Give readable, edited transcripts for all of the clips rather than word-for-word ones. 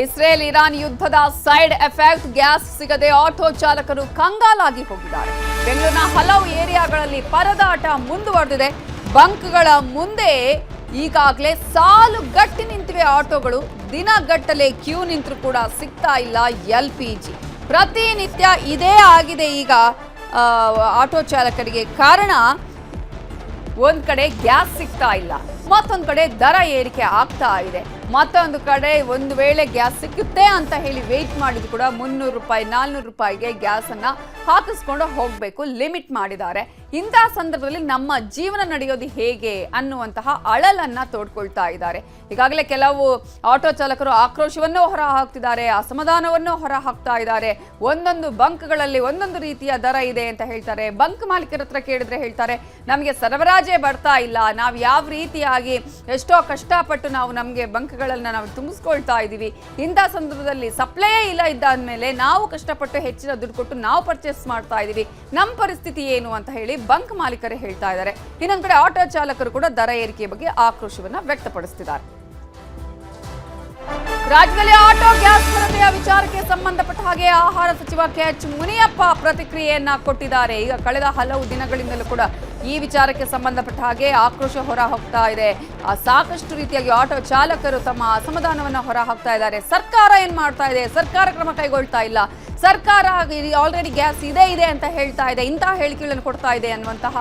Israel Iran ಯುದ್ಧದ side effect gas ಸಿಗದೆ auto ಚಾಲಕರು ಕಂಗಾಲಾಗಿ ಹೋಗಿದ್ದಾರೆ. ಬೆಂಗಳೂರಿನ ಹಲವು ಏರಿಯಾಗಳಲ್ಲಿ ಪರದಾಟ ಮುಂದುವರೆದಿದೆ. ಬಂಕ್ಗಳ ಮುಂದೆ ಈಗಾಗಲೇ ಸಾಲು ಗಟ್ಟಿ ನಿಂತಿವೆ ಆಟೋಗಳು. ದಿನಗಟ್ಟಲೆ ಕ್ಯೂ ನಿಂತರೂ ಕೂಡ ಸಿಗ್ತಾ ಇಲ್ಲ LPG. ಪ್ರತಿನಿತ್ಯ ಇದೇ ಆಗಿದೆ ಈಗ ಆಟೋ ಚಾಲಕರಿಗೆ. ಕಾರಣ ಒಂದ್ ಕಡೆ ಗ್ಯಾಸ್ ಸಿಗ್ತಾ ಇಲ್ಲ, ಮತ್ತೊಂದು ಕಡೆ ದರ ಏರಿಕೆ ಆಗ್ತಾ ಇದೆ, ಮತ್ತೊಂದು ಕಡೆ ಒಂದು ವೇಳೆ ಗ್ಯಾಸ್ ಸಿಕ್ಕುತ್ತೆ ಅಂತ ಹೇಳಿ ವೇಟ್ ಮಾಡಿದ್ರು ಕೂಡ 300 ರೂಪಾಯಿ 400 ರೂಪಾಯಿಗೆ ಗ್ಯಾಸ್ ಅನ್ನ ಹಾಕಿಸ್ಕೊಂಡು ಹೋಗಬೇಕು, ಲಿಮಿಟ್ ಮಾಡಿದ್ದಾರೆ. ಇಂತಹ ಸಂದರ್ಭದಲ್ಲಿ ನಮ್ಮ ಜೀವನ ನಡೆಯೋದು ಹೇಗೆ ಅನ್ನುವಂತಹ ಅಳಲನ್ನ ತೋಡ್ಕೊಳ್ತಾ ಇದ್ದಾರೆ. ಈಗಾಗಲೇ ಕೆಲವು ಆಟೋ ಚಾಲಕರು ಆಕ್ರೋಶವನ್ನು ಹೊರ ಹಾಕ್ತಿದ್ದಾರೆ, ಅಸಮಾಧಾನವನ್ನು ಹೊರ ಹಾಕ್ತಾ ಇದ್ದಾರೆ. ಒಂದೊಂದು ಬಂಕ್ಗಳಲ್ಲಿ ಒಂದೊಂದು ರೀತಿಯ ದರ ಇದೆ ಅಂತ ಹೇಳ್ತಾರೆ. ಬಂಕ್ ಮಾಲೀಕರ ಹತ್ರ ಕೇಳಿದ್ರೆ ಹೇಳ್ತಾರೆ, ನಮಗೆ ಸರಬರಾಜೇ ಬರ್ತಾ ಇಲ್ಲ, ನಾವು ಯಾವ ರೀತಿಯಾಗಿ ಎಷ್ಟೋ ಕಷ್ಟಪಟ್ಟು ನಮಗೆ ಬಂಕ್ಗಳನ್ನ ನಾವು ತುಂಬಿಸ್ಕೊಳ್ತಾ ಇದ್ದೀವಿ. ಇಂಥ ಸಂದರ್ಭದಲ್ಲಿ ಸಪ್ಲೈಯೇ ಇಲ್ಲ ಇದ್ದಾದ್ಮೇಲೆ ನಾವು ಕಷ್ಟಪಟ್ಟು ಹೆಚ್ಚಿನ ದುಡ್ಡು ಕೊಟ್ಟು ನಾವು ಪರ್ಚೇಸ್ ಮಾಡ್ತಾ ಇದ್ದೀವಿ, ನಮ್ಮ ಪರಿಸ್ಥಿತಿ ಏನು ಅಂತ ಹೇಳಿ ಬಂಕ್ ಮಾಲೀಕರೇ ಹೇಳ್ತಾ ಇದ್ದಾರೆ. ಇನ್ನೊಂದು ಕಡೆ ಆಟೋ ಚಾಲಕರು ಕೂಡ ದರ ಏರಿಕೆ ಬಗ್ಗೆ ಆಕ್ರೋಶವನ್ನ ವ್ಯಕ್ತಪಡಿಸುತ್ತಿದ್ದಾರೆ. ರಾಜ್ಯದಲ್ಲಿ ಆಟೋ ಗ್ಯಾಸ್ ಕೊರತೆಯ ವಿಚಾರಕ್ಕೆ ಸಂಬಂಧಪಟ್ಟ ಹಾಗೆ ಆಹಾರ ಸಚಿವ KH ಮುನಿಯಪ್ಪ ಪ್ರತಿಕ್ರಿಯೆಯನ್ನ ಕೊಟ್ಟಿದ್ದಾರೆ. ಈಗ ಕಳೆದ ಹಲವು ದಿನಗಳಿಂದಲೂ ಕೂಡ ಈ ವಿಚಾರಕ್ಕೆ ಸಂಬಂಧಪಟ್ಟ ಹಾಗೆ ಆಕ್ರೋಶ ಹೊರ ಹೋಗ್ತಾ ಇದೆ. ಸಾಕಷ್ಟು ರೀತಿಯಾಗಿ ಆಟೋ ಚಾಲಕರು ತಮ್ಮ ಅಸಮಾಧಾನವನ್ನು ಹೊರ ಹಾಕ್ತಾ ಇದ್ದಾರೆ. ಸರ್ಕಾರ ಏನ್ ಮಾಡ್ತಾ ಇದೆ, ಸರ್ಕಾರ ಕ್ರಮ ಕೈಗೊಳ್ತಾ ಇಲ್ಲ, ಸರ್ಕಾರ ಆಲ್ರೆಡಿ ಗ್ಯಾಸ್ ಇದೆ ಅಂತ ಹೇಳ್ತಾ ಇದೆ, ಇಂತಹ ಹೇಳಿಕೆಗಳನ್ನು ಕೊಡ್ತಾ ಇದೆ ಅನ್ನುವಂತಹ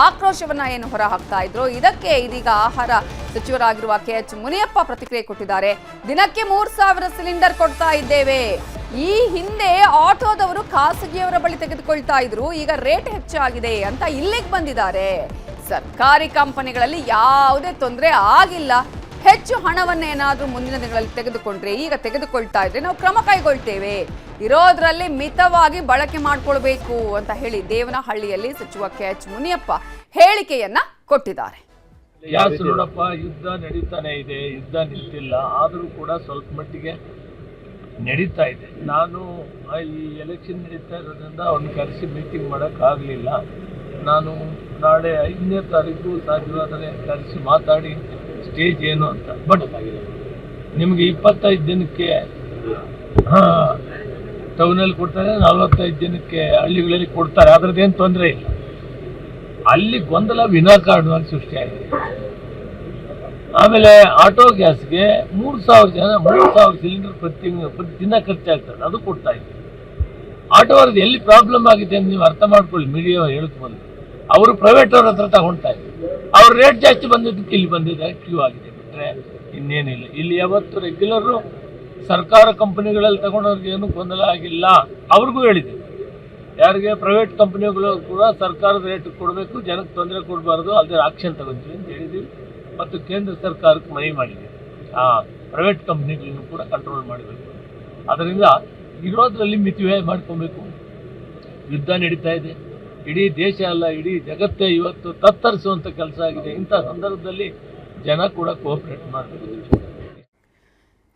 ಆಕ್ರೋಶವನ್ನ ಏನು ಹೊರ ಹಾಕ್ತಾ ಇದ್ರು. ಇದಕ್ಕೆ ಇದೀಗ ಆಹಾರ ಸಚಿವರಾಗಿರುವ KH ಮುನಿಯಪ್ಪ ಪ್ರತಿಕ್ರಿಯೆ ಕೊಟ್ಟಿದ್ದಾರೆ. ದಿನಕ್ಕೆ 3000 ಸಿಲಿಂಡರ್ ಕೊಡ್ತಾ ಇದ್ದೇವೆ. ಈ ಹಿಂದೆ ಆಟೋದವರು ಖಾಸಗಿಯವರ ಬಳಿ ತೆಗೆದುಕೊಳ್ತಾ ಇದ್ರು, ಈಗ ರೇಟ್ ಹೆಚ್ಚಾಗಿದೆ ಅಂತ ಇಲ್ಲಿಗೆ ಬಂದಿದ್ದಾರೆ. ಸರ್ಕಾರಿ ಕಂಪನಿಗಳಲ್ಲಿ ಯಾವುದೇ ತೊಂದರೆ ಆಗಿಲ್ಲ. ಹೆಚ್ಚು ಹಣವನ್ನೇನಾದ್ರೂ ಮುಂದಿನ ದಿನಗಳಲ್ಲಿ ತೆಗೆದುಕೊಂಡ್ರೆ, ಈಗ ತೆಗೆದುಕೊಳ್ತಾ ಇದ್ರೆ ನಾವು ಕ್ರಮ ಕೈಗೊಳ್ತೇವೆ, ಇರೋದ್ರಲ್ಲಿ ಮಿತವಾಗಿ ಬಳಕೆ ಮಾಡಿಕೊಳ್ಬೇಕು ಅಂತ ಹೇಳಿ ದೇವನಹಳ್ಳಿಯಲ್ಲಿ ಸಚಿವ KH ಮುನಿಯಪ್ಪ ಹೇಳಿಕೆಯನ್ನ ಕೊಟ್ಟಿದ್ದಾರೆ. ನೋಡಪ್ಪ, ಯುದ್ಧ ನಡೀತಾನೆ ಇದೆ, ಯುದ್ಧ ನಿಂತಿಲ್ಲ, ಆದರೂ ಕೂಡ ಸ್ವಲ್ಪ ಮಟ್ಟಿಗೆ ನಡೀತಾ ಇದೆ. ನಾನು ಈ ಎಲೆಕ್ಷನ್ ನಡೀತಾ ಇರೋದ್ರಿಂದ ಅವ್ರನ್ನ ಕರೆಸಿ ಮೀಟಿಂಗ್ ಮಾಡೋಕ್ಕಾಗಲಿಲ್ಲ. ನಾನು ನಾಳೆ 5ನೇ ತಾರೀಕು ಸಾಧ್ಯವಾದರೆ ಕರೆಸಿ ಮಾತಾಡಿ ಸ್ಟೇಜ್ ಏನು ಅಂತ. ಬಟ್ ನಿಮಗೆ 25 ಜನಕ್ಕೆ ಟೌನಲ್ಲಿ ಕೊಡ್ತಾರೆ, 45 ಜನಕ್ಕೆ ಹಳ್ಳಿಗಳಲ್ಲಿ ಕೊಡ್ತಾರೆ. ಅದ್ರದ್ದೇನು ತೊಂದರೆ ಇಲ್ಲ. ಅಲ್ಲಿ ಗೊಂದಲ ವಿನಾಕಾರಣವಾಗಿ ಸೃಷ್ಟಿಯಾಗಿದೆ. ಆಮೇಲೆ ಆಟೋ ಗ್ಯಾಸ್ಗೆ 3000 ಸಿಲಿಂಡರ್ ಪ್ರತಿ ದಿನ ಖರ್ಚಾಗ್ತದೆ, ಅದು ಕೊಡ್ತಾ ಇದ್ದೀವಿ. ಆಟೋ ಅವ್ರದ್ದು ಎಲ್ಲಿ ಪ್ರಾಬ್ಲಮ್ ಆಗಿದೆ ಅಂತ ನೀವು ಅರ್ಥ ಮಾಡ್ಕೊಳ್ಳಿ. ಮೀಡಿಯಾ ಹೇಳಕ್ ಬಂದು ಅವರು ಪ್ರೈವೇಟ್ ಅವ್ರ ಹತ್ರ ತಗೊಳ್ತಾ ಇದ್ದಾರೆ. ಅವ್ರ ರೇಟ್ ಜಾಸ್ತಿ ಬಂದಿದ್ದಕ್ಕೆ ಇಲ್ಲಿ ಬಂದಿದೆ, ಕ್ಯೂ ಆಗಿದೆ, ಬಿಟ್ಟರೆ ಇನ್ನೇನಿಲ್ಲ. ಇಲ್ಲಿ ಯಾವತ್ತು ರೆಗ್ಯುಲರು ಸರ್ಕಾರ ಕಂಪನಿಗಳಲ್ಲಿ ತಗೊಂಡವ್ರಿಗೆ ಏನು ಗೊಂದಲ ಆಗಿಲ್ಲ. ಅವ್ರಿಗೂ ಹೇಳಿದ್ದೀವಿ, ಯಾರಿಗೆ ಪ್ರೈವೇಟ್ ಕಂಪನಿಗಳು ಕೂಡ ಸರ್ಕಾರದ ರೇಟ್ ಕೊಡಬೇಕು, ಜನಕ್ಕೆ ತೊಂದರೆ ಕೊಡಬಾರ್ದು, ಅಲ್ಲದೆ ಆಕ್ಷನ್ ತಗೊಂತೀವಿ ಅಂತ ಹೇಳಿದ್ದೀವಿ. ಮತ್ತು ಕೇಂದ್ರ ಸರ್ಕಾರಕ್ಕೆ ಮನವಿ ಮಾಡಿದ್ದೀವಿ, ಪ್ರೈವೇಟ್ ಕಂಪ್ನಿಗಳನ್ನು ಕೂಡ ಕಂಟ್ರೋಲ್ ಮಾಡಬೇಕು. ಅದರಿಂದ ಇರೋದ್ರಲ್ಲಿ ಮಿತಿವೆ ಮಾಡ್ಕೊಬೇಕು. ಯುದ್ಧ ನಡೀತಾ ಇದೆ, ಇಡೀ ದೇಶ ಅಲ್ಲ ಇಡೀ ಜಗತ್ತೇ ಇವತ್ತು ತತ್ತರಿಸುವಂಥ ಕೆಲಸ ಆಗಿದೆ. ಇಂಥ ಸಂದರ್ಭದಲ್ಲಿ ಜನ ಕೂಡ ಕೋಆಪರೇಟ್ ಮಾಡಬೇಕು.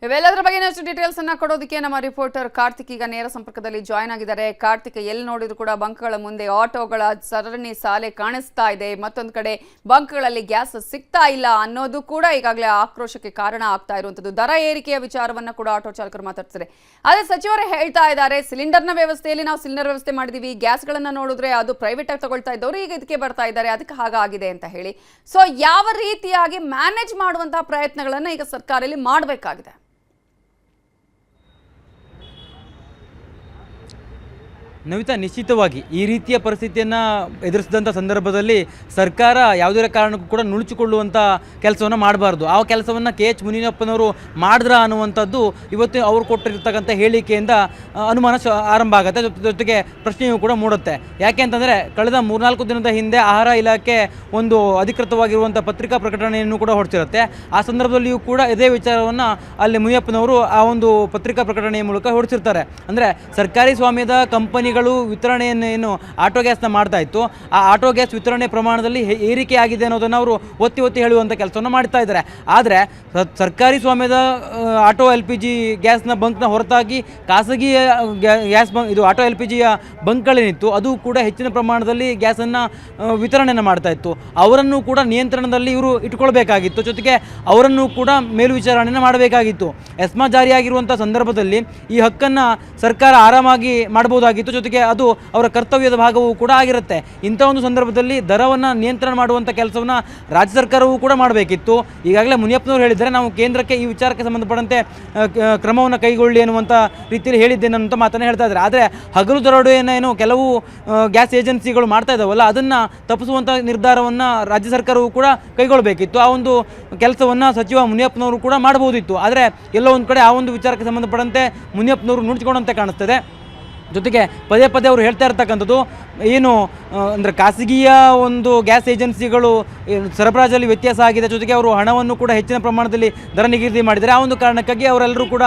ಇವೆಲ್ಲದರ ಬಗ್ಗೆ ಇನ್ನಷ್ಟು ಡೀಟೇಲ್ಸ್ ಅನ್ನ ಕೊಡೋದಕ್ಕೆ ನಮ್ಮ ರಿಪೋರ್ಟರ್ ಕಾರ್ತಿಕ್ ಈಗ ನೇರ ಸಂಪರ್ಕದಲ್ಲಿ ಜಾಯ್ನ್ ಆಗಿದ್ದಾರೆ. ಕಾರ್ತಿಕ್, ಎಲ್ಲಿ ನೋಡಿದ್ರು ಕೂಡ ಬಂಕ್ಗಳ ಮುಂದೆ ಆಟೋಗಳ ಸರಣಿ ಸಾಲೆ ಕಾಣಿಸ್ತಾ ಇದೆ. ಮತ್ತೊಂದು ಕಡೆ ಬಂಕ್ಗಳಲ್ಲಿ ಗ್ಯಾಸ್ ಸಿಗ್ತಾ ಇಲ್ಲ ಅನ್ನೋದು ಕೂಡ ಈಗಾಗಲೇ ಆಕ್ರೋಶಕ್ಕೆ ಕಾರಣ ಆಗ್ತಾ ಇರುವಂತದ್ದು. ದರ ಏರಿಕೆಯ ವಿಚಾರವನ್ನ ಕೂಡ ಆಟೋ ಚಾಲಕರು ಮಾತಾಡ್ತಾರೆ. ಆದ್ರೆ ಸಚಿವರು ಹೇಳ್ತಾ ಇದ್ದಾರೆ, ಸಿಲಿಂಡರ್ನ ವ್ಯವಸ್ಥೆಯಲ್ಲಿ ನಾವು ಸಿಲಿಂಡರ್ ವ್ಯವಸ್ಥೆ ಮಾಡಿದೀವಿ, ಗ್ಯಾಸ್ಗಳನ್ನ ನೋಡಿದ್ರೆ ಅದು ಪ್ರೈವೇಟ್ ಆಗಿ ತಗೊಳ್ತಾ ಇದ್ದವರು ಈಗ ಇದಕ್ಕೆ ಬರ್ತಾ ಇದ್ದಾರೆ, ಅದಕ್ಕೆ ಹಾಗಾಗಿದೆ ಅಂತ ಹೇಳಿ. ಸೊ ಯಾವ ರೀತಿಯಾಗಿ ಮ್ಯಾನೇಜ್ ಮಾಡುವಂತಹ ಪ್ರಯತ್ನಗಳನ್ನ ಈಗ ಸರ್ಕಾರ ಇಲ್ಲಿ ಮಾಡಬೇಕಾಗಿದೆ? ನವಿತಾ, ನಿಶ್ಚಿತವಾಗಿ ಈ ರೀತಿಯ ಪರಿಸ್ಥಿತಿಯನ್ನು ಎದುರಿಸಿದಂಥ ಸಂದರ್ಭದಲ್ಲಿ ಸರ್ಕಾರ ಯಾವುದೇ ಕಾರಣಕ್ಕೂ ಕೂಡ ನುಣುಚಿಕೊಳ್ಳುವಂಥ ಕೆಲಸವನ್ನು ಮಾಡಬಾರ್ದು. ಆ ಕೆಲಸವನ್ನು KH ಮುನಿಯಪ್ಪನವರು ಮಾಡಿದ್ರ ಅನ್ನುವಂಥದ್ದು ಇವತ್ತು ಅವರು ಕೊಟ್ಟಿರ್ತಕ್ಕಂಥ ಹೇಳಿಕೆಯಿಂದ ಅನುಮಾನ ಆರಂಭ ಆಗುತ್ತೆ, ಜೊತೆಗೆ ಪ್ರಶ್ನೆಯೂ ಕೂಡ ಮೂಡುತ್ತೆ. ಯಾಕೆ ಅಂತಂದರೆ ಕಳೆದ 3-4 ದಿನದ ಹಿಂದೆ ಆಹಾರ ಇಲಾಖೆ ಒಂದು ಅಧಿಕೃತವಾಗಿರುವಂಥ ಪತ್ರಿಕಾ ಪ್ರಕಟಣೆಯನ್ನು ಕೂಡ ಹೊರಡಿಸಿರುತ್ತೆ. ಆ ಸಂದರ್ಭದಲ್ಲಿಯೂ ಕೂಡ ಇದೇ ವಿಚಾರವನ್ನು ಅಲ್ಲಿ ಮುನಿಯಪ್ಪನವರು ಆ ಒಂದು ಪತ್ರಿಕಾ ಪ್ರಕಟಣೆಯ ಮೂಲಕ ಹೊರಡಿಸಿರ್ತಾರೆ. ಅಂದರೆ ಸರ್ಕಾರಿ ಸ್ವಾಮ್ಯದ ಕಂಪನಿ ಕಂಪನಿಗಳು ವಿತರಣೆಯನ್ನು ಏನು ಆಟೋ ಗ್ಯಾಸ್ನ ಮಾಡ್ತಾ ಇತ್ತು, ಆ ಆಟೋ ಗ್ಯಾಸ್ ವಿತರಣೆ ಪ್ರಮಾಣದಲ್ಲಿ ಏರಿಕೆ ಆಗಿದೆ ಅನ್ನೋದನ್ನು ಅವರು ಒತ್ತಿ ಒತ್ತಿ ಹೇಳುವಂಥ ಕೆಲಸವನ್ನು ಮಾಡ್ತಾ ಇದ್ದಾರೆ. ಆದರೆ ಸರ್ಕಾರಿ ಸ್ವಾಮ್ಯದ ಆಟೋ LPG ಗ್ಯಾಸ್ನ ಬಂಕ್ನ ಹೊರತಾಗಿ ಖಾಸಗಿ ಗ್ಯಾಸ್ ಬಂಕ್ ಇದು ಆಟೋ LPGಯ ಬಂಕ್ಗಳೇನಿತ್ತು ಅದು ಕೂಡ ಹೆಚ್ಚಿನ ಪ್ರಮಾಣದಲ್ಲಿ ಗ್ಯಾಸನ್ನು ವಿತರಣೆಯನ್ನು ಮಾಡ್ತಾ ಇತ್ತು. ಅವರನ್ನು ಕೂಡ ನಿಯಂತ್ರಣದಲ್ಲಿ ಇವರು ಇಟ್ಕೊಳ್ಬೇಕಾಗಿತ್ತು. ಜೊತೆಗೆ ಅವರನ್ನು ಕೂಡ ಮೇಲ್ವಿಚಾರಣೆಯನ್ನು ಮಾಡಬೇಕಾಗಿತ್ತು. ಎಸ್ಮಾ ಜಾರಿಯಾಗಿರುವಂಥ ಸಂದರ್ಭದಲ್ಲಿ ಈ ಹಕ್ಕನ್ನು ಸರ್ಕಾರ ಆರಾಮಾಗಿ ಮಾಡಬಹುದಾಗಿತ್ತು. ಜೊತೆಗೆ ಅದು ಅವರ ಕರ್ತವ್ಯದ ಭಾಗವೂ ಕೂಡ ಆಗಿರುತ್ತೆ. ಇಂಥ ಒಂದು ಸಂದರ್ಭದಲ್ಲಿ ದರವನ್ನು ನಿಯಂತ್ರಣ ಮಾಡುವಂಥ ಕೆಲಸವನ್ನು ರಾಜ್ಯ ಸರ್ಕಾರವೂ ಕೂಡ ಮಾಡಬೇಕಿತ್ತು. ಈಗಾಗಲೇ ಮುನಿಯಪ್ಪನವರು ಹೇಳಿದ್ದಾರೆ, ನಾವು ಕೇಂದ್ರಕ್ಕೆ ಈ ವಿಚಾರಕ್ಕೆ ಸಂಬಂಧಪಟ್ಟಂತೆ ಕ್ರಮವನ್ನು ಕೈಗೊಳ್ಳಿ ಅನ್ನುವಂಥ ರೀತಿಯಲ್ಲಿ ಹೇಳಿದ್ದೇನೆ ಅಂತ ಮಾತನ್ನು ಹೇಳ್ತಾ ಇದ್ದಾರೆ. ಆದರೆ ಹಗಲು ದರೋಡೆಯನ್ನು ಕೆಲವು ಗ್ಯಾಸ್ ಏಜೆನ್ಸಿಗಳು ಮಾಡ್ತಾ ಇದ್ದಾವಲ್ಲ, ಅದನ್ನು ತಪ್ಪಿಸುವಂಥ ನಿರ್ಧಾರವನ್ನು ರಾಜ್ಯ ಸರ್ಕಾರವೂ ಕೂಡ ಕೈಗೊಳ್ಳಬೇಕಿತ್ತು. ಆ ಒಂದು ಕೆಲಸವನ್ನು ಸಚಿವ ಮುನಿಯಪ್ಪನವರು ಕೂಡ ಮಾಡಬಹುದಿತ್ತು. ಆದರೆ ಎಲ್ಲೋ ಒಂದು ಕಡೆ ಆ ಒಂದು ವಿಚಾರಕ್ಕೆ ಸಂಬಂಧಪಟ್ಟಂತೆ ಮುನಿಯಪ್ಪನವರು ನುಡಿಸಿಕೊಂಡಂತೆ ಕಾಣಿಸ್ತದೆ. ಜೊತೆಗೆ ಪದೇ ಪದೇ ಅವರು ಹೇಳ್ತಾ ಇರ್ತಕ್ಕಂಥದ್ದು ಏನು ಅಂದರೆ ಖಾಸಗಿಯ ಒಂದು ಗ್ಯಾಸ್ ಏಜೆನ್ಸಿಗಳು ಸರಬರಾಜಲ್ಲಿ ವ್ಯತ್ಯಾಸ ಆಗಿದೆ. ಜೊತೆಗೆ ಅವರು ಹಣವನ್ನು ಕೂಡ ಹೆಚ್ಚಿನ ಪ್ರಮಾಣದಲ್ಲಿ ದರ ನಿಗದಿ ಮಾಡಿದ್ದಾರೆ. ಆ ಒಂದು ಕಾರಣಕ್ಕಾಗಿ ಅವರೆಲ್ಲರೂ ಕೂಡ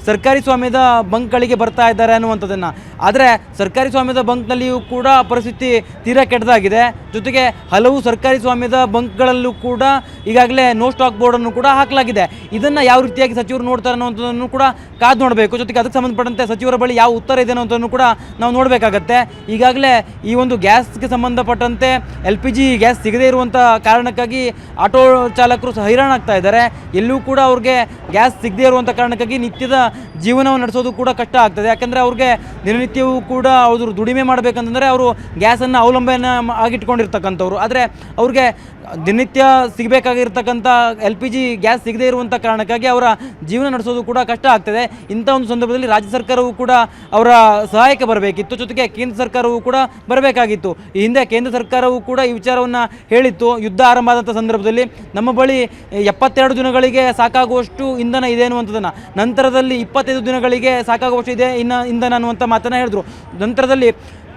ಸರ್ಕಾರಿ ಸ್ವಾಮ್ಯದ ಬಂಕ್ಗಳಿಗೆ ಬರ್ತಾ ಇದ್ದಾರೆ ಅನ್ನುವಂಥದ್ದನ್ನು. ಆದರೆ ಸರ್ಕಾರಿ ಸ್ವಾಮ್ಯದ ಬಂಕ್ನಲ್ಲಿಯೂ ಕೂಡ ಪರಿಸ್ಥಿತಿ ತೀರಾ ಕೆಟ್ಟದಾಗಿದೆ. ಜೊತೆಗೆ ಹಲವು ಸರ್ಕಾರಿ ಸ್ವಾಮ್ಯದ ಬಂಕ್ಗಳಲ್ಲೂ ಕೂಡ ಈಗಾಗಲೇ ನೋ ಸ್ಟಾಕ್ ಬೋರ್ಡನ್ನು ಕೂಡ ಹಾಕಲಾಗಿದೆ. ಇದನ್ನು ಯಾವ ರೀತಿಯಾಗಿ ಸಚಿವರು ನೋಡ್ತಾರೆ ಅನ್ನೋಂಥದ್ದನ್ನು ಕೂಡ ಕಾದು ನೋಡಬೇಕು. ಜೊತೆಗೆ ಅದಕ್ಕೆ ಸಂಬಂಧಪಟ್ಟಂತೆ ಸಚಿವರ ಬಳಿ ಯಾವ ಉತ್ತರ ಇದೆ ಅನ್ನೋದನ್ನು ಕೂಡ ನಾವು ನೋಡಬೇಕಾಗತ್ತೆ. ಈಗಾಗಲೇ ಈ ಒಂದು ಗ್ಯಾಸ್ಗೆ ಸಂಬಂಧಪಟ್ಟಂತೆ LPG ಗ್ಯಾಸ್ ಸಿಗದೇ ಇರುವಂಥ ಕಾರಣಕ್ಕಾಗಿ ಆಟೋ ಚಾಲಕರು ಸಹ ಹೈರಾಣಾಗ್ತಾ ಇದ್ದಾರೆ. ಎಲ್ಲೂ ಕೂಡ ಅವ್ರಿಗೆ ಗ್ಯಾಸ್ ಸಿಗದೇ ಇರುವಂಥ ಕಾರಣಕ್ಕಾಗಿ ನಿತ್ಯದ ಜೀವನವನ್ನು ನಡೆಸೋದು ಕೂಡ ಕಷ್ಟ ಆಗ್ತದೆ. ಯಾಕಂದರೆ ಅವ್ರಿಗೆ ದಿನನಿತ್ಯವೂ ಕೂಡ ಅವರು ದುಡಿಮೆ ಮಾಡಬೇಕಂತಂದರೆ ಅವರು ಗ್ಯಾಸನ್ನು ಅವಲಂಬನೆ ಆಗಿಟ್ಕೊಂಡಿರ್ತಕ್ಕಂಥವ್ರು. ಆದರೆ ಅವ್ರಿಗೆ ದಿನನಿತ್ಯ ಸಿಗಬೇಕಾಗಿರ್ತಕ್ಕಂಥ LPG ಗ್ಯಾಸ್ ಸಿಗದೇ ಇರುವಂಥ ಕಾರಣಕ್ಕಾಗಿ ಅವರ ಜೀವನ ನಡೆಸೋದು ಕೂಡ ಕಷ್ಟ ಆಗ್ತದೆ. ಇಂಥ ಒಂದು ಸಂದರ್ಭದಲ್ಲಿ ರಾಜ್ಯ ಸರ್ಕಾರವೂ ಕೂಡ ಅವರ ಸಹಾಯಕ್ಕೆ ಬರಬೇಕಿತ್ತು. ಜೊತೆಗೆ ಕೇಂದ್ರ ಸರ್ಕಾರವೂ ಕೂಡ ಬರಬೇಕಾಗಿತ್ತು. ಈ ಹಿಂದೆ ಕೇಂದ್ರ ಸರ್ಕಾರವೂ ಕೂಡ ಈ ವಿಚಾರವನ್ನು ಹೇಳಿತ್ತು. ಯುದ್ಧ ಆರಂಭ ಆದಂಥ ಸಂದರ್ಭದಲ್ಲಿ ನಮ್ಮ ಬಳಿ 72 ದಿನಗಳಿಗೆ ಸಾಕಾಗುವಷ್ಟು ಇಂಧನ ಇದೆ ಅನ್ನುವಂಥದ್ದನ್ನು, ನಂತರದಲ್ಲಿ 25 ದಿನಗಳಿಗೆ ಸಾಕಾಗುವಷ್ಟು ಇದೆ ಇಂಧನ ಅನ್ನುವಂಥ ಮಾತನ್ನು ಹೇಳಿದ್ರು. ನಂತರದಲ್ಲಿ